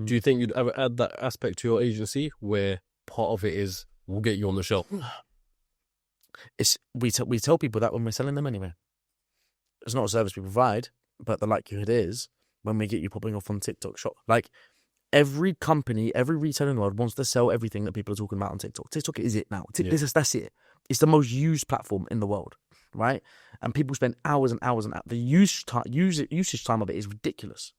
[SPEAKER 2] Do you think you'd ever add that aspect to your agency where part of it is we'll get you on the shelf?
[SPEAKER 1] We tell people that when we're selling them anyway. It's not a service we provide, but the likelihood is when we get you popping off on TikTok shop. Like every company, every retailer in the world wants to sell everything that people are talking about on TikTok. TikTok is it now. That's it. It's the most used platform in the world, right? And people spend hours and hours and hours. The usage time of it is ridiculous.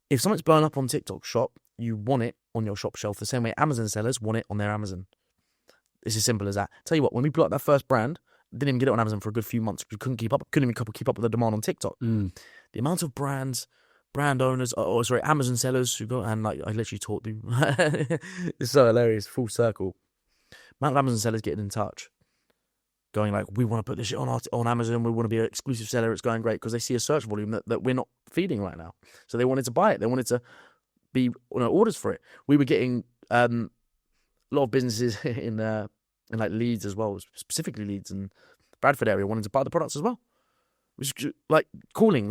[SPEAKER 1] If something's blown up on TikTok shop, you want it on your shop shelf the same way Amazon sellers want it on their Amazon. It's as simple as that. Tell you what, when we blew up that first brand, didn't even get it on Amazon for a good few months. We couldn't even keep up with the demand on TikTok. The amount of brand owners, Amazon sellers who go and like I literally taught them. It's so hilarious, full circle. Amount of Amazon sellers getting in touch, going like, we want to put this shit on Amazon. We want to be an exclusive seller. It's going great because they see a search volume that we're not feeding right now. So they wanted to buy it. They wanted to be orders for it. We were getting a lot of businesses in like Leeds as well, specifically Leeds and Bradford area, wanting to buy the products as well. Which like calling,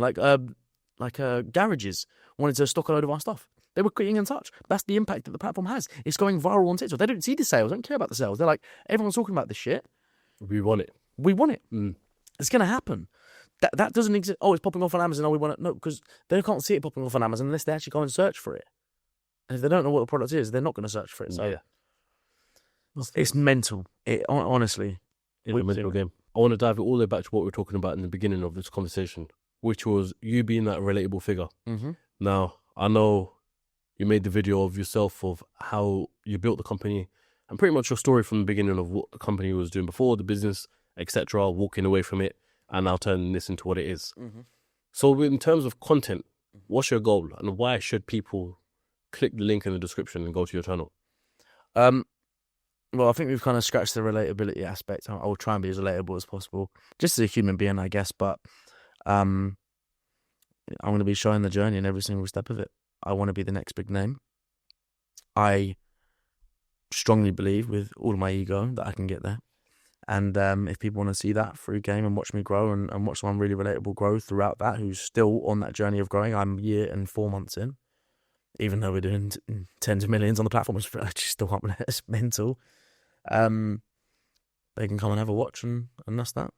[SPEAKER 1] garages wanted to stock a load of our stuff. They were getting in touch. That's the impact that the platform has. It's going viral on TikTok. They don't see the sales. They don't care about the sales. They're like, everyone's talking about this shit.
[SPEAKER 2] We want it.
[SPEAKER 1] We want it. It's going to happen. That doesn't exist. Oh, it's popping off on Amazon. Oh, we want it. No, because they can't see it popping off on Amazon unless they actually go and search for it. And if they don't know what the product is, they're not going to search for it. So it's mental. Honestly.
[SPEAKER 2] It's a mental game. I want to dive all the way back to what we were talking about in the beginning of this conversation, which was you being that relatable figure.
[SPEAKER 1] Mm-hmm.
[SPEAKER 2] Now, I know you made the video of yourself of how you built the company and pretty much your story from the beginning of what the company was doing before, the business, etc., walking away from it and now turning this into what it is.
[SPEAKER 1] Mm-hmm.
[SPEAKER 2] So in terms of content, what's your goal and why should people click the link in the description and go to your channel?
[SPEAKER 1] Well, I think we've kind of scratched the relatability aspect. I will try and be as relatable as possible, just as a human being, I guess. But I'm going to be showing the journey in every single step of it. I want to be the next big name. I strongly believe with all of my ego that I can get there. And if people want to see that through game and watch me grow and watch someone really relatable grow throughout that, who's still on that journey of growing, I'm a year and 4 months in. Even though we're doing tens of millions on the platform, I just still can't believe it's mental. They can come and have a watch and that's that.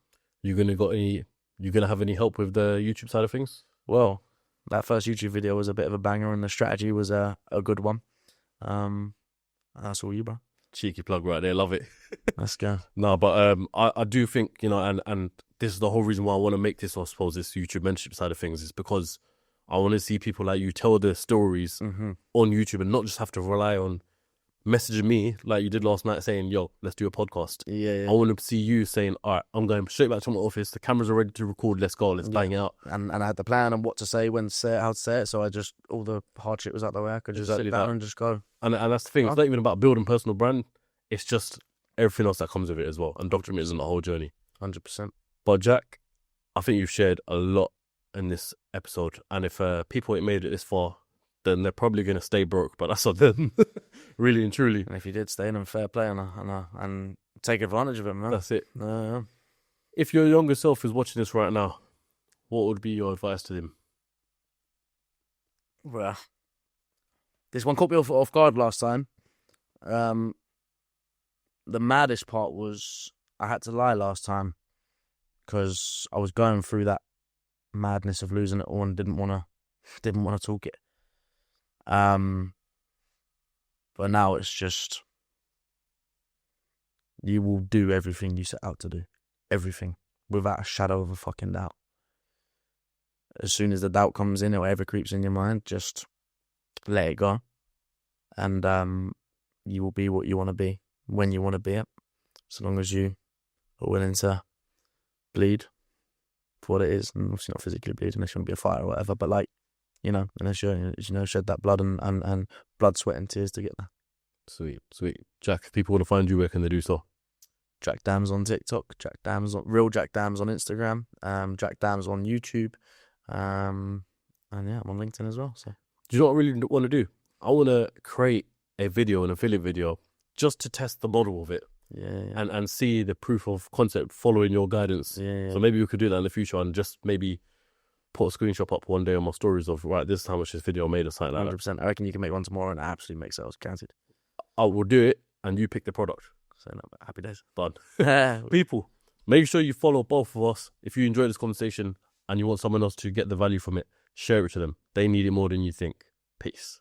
[SPEAKER 2] You gonna have any help with the YouTube side of things?
[SPEAKER 1] Well, that first YouTube video was a bit of a banger and the strategy was a good one. That's all you, bro.
[SPEAKER 2] Cheeky plug right there, love it.
[SPEAKER 1] Let's go.
[SPEAKER 2] No, but I do think, and this is the whole reason why I want to make this, I suppose, this YouTube mentorship side of things is because I want to see people like you tell their stories on YouTube and not just have to rely on messaging me like you did last night saying, yo, let's do a podcast.
[SPEAKER 1] Yeah.
[SPEAKER 2] I want to see you saying, all right, I'm going straight back to my office. The cameras are ready to record. Let's go. Let's bang it out.
[SPEAKER 1] And I had the plan on what to say, when to say it, how to say it. So all the hard shit was out the way. I could just sit down and just go.
[SPEAKER 2] And that's the thing. It's not even about building personal brand. It's just everything else that comes with it as well. And documenting isn't the whole journey.
[SPEAKER 1] 100%.
[SPEAKER 2] But Jack, I think you've shared a lot in this episode. And if people ain't made it this far, then they're probably going to stay broke, but that's on them, really and truly.
[SPEAKER 1] And if you did, stay in and fair play and take advantage of it, man.
[SPEAKER 2] That's it. If your younger self is watching this right now, what would be your advice to them?
[SPEAKER 1] Well, this one caught me off guard last time. The maddest part was I had to lie last time because I was going through that madness of losing it all and didn't want to talk it. But now it's just, you will do everything you set out to do. Everything. Without a shadow of a fucking doubt. As soon as the doubt comes in or whatever creeps in your mind, just let it go. And you will be what you want to be when you want to be it. So long as you are willing to bleed for what it is. And obviously not physically bleed unless you want to be a fighter or whatever. But like, you know, unless you shed that blood and blood, sweat and tears to get there.
[SPEAKER 2] Sweet. Jack, if people want to find you, where can they do so?
[SPEAKER 1] Jack Dams on TikTok, Real Jack Dams on Instagram, Jack Dams on YouTube, and yeah, I'm on LinkedIn as well. So,
[SPEAKER 2] do you know what I really want to do? I want to create a video, an affiliate video, just to test the model of it, and see the proof of concept following your guidance. So maybe we could do that in the future and just maybe put a screenshot up one day on my stories of, right, this is how much this video made or something like
[SPEAKER 1] 100%. I reckon you can make one tomorrow and absolutely make sales, counted.
[SPEAKER 2] I will do it, and you pick the product.
[SPEAKER 1] So no, happy days.
[SPEAKER 2] Done. People, make sure you follow both of us. If you enjoy this conversation and you want someone else to get the value from it, share it to them. They need it more than you think. Peace.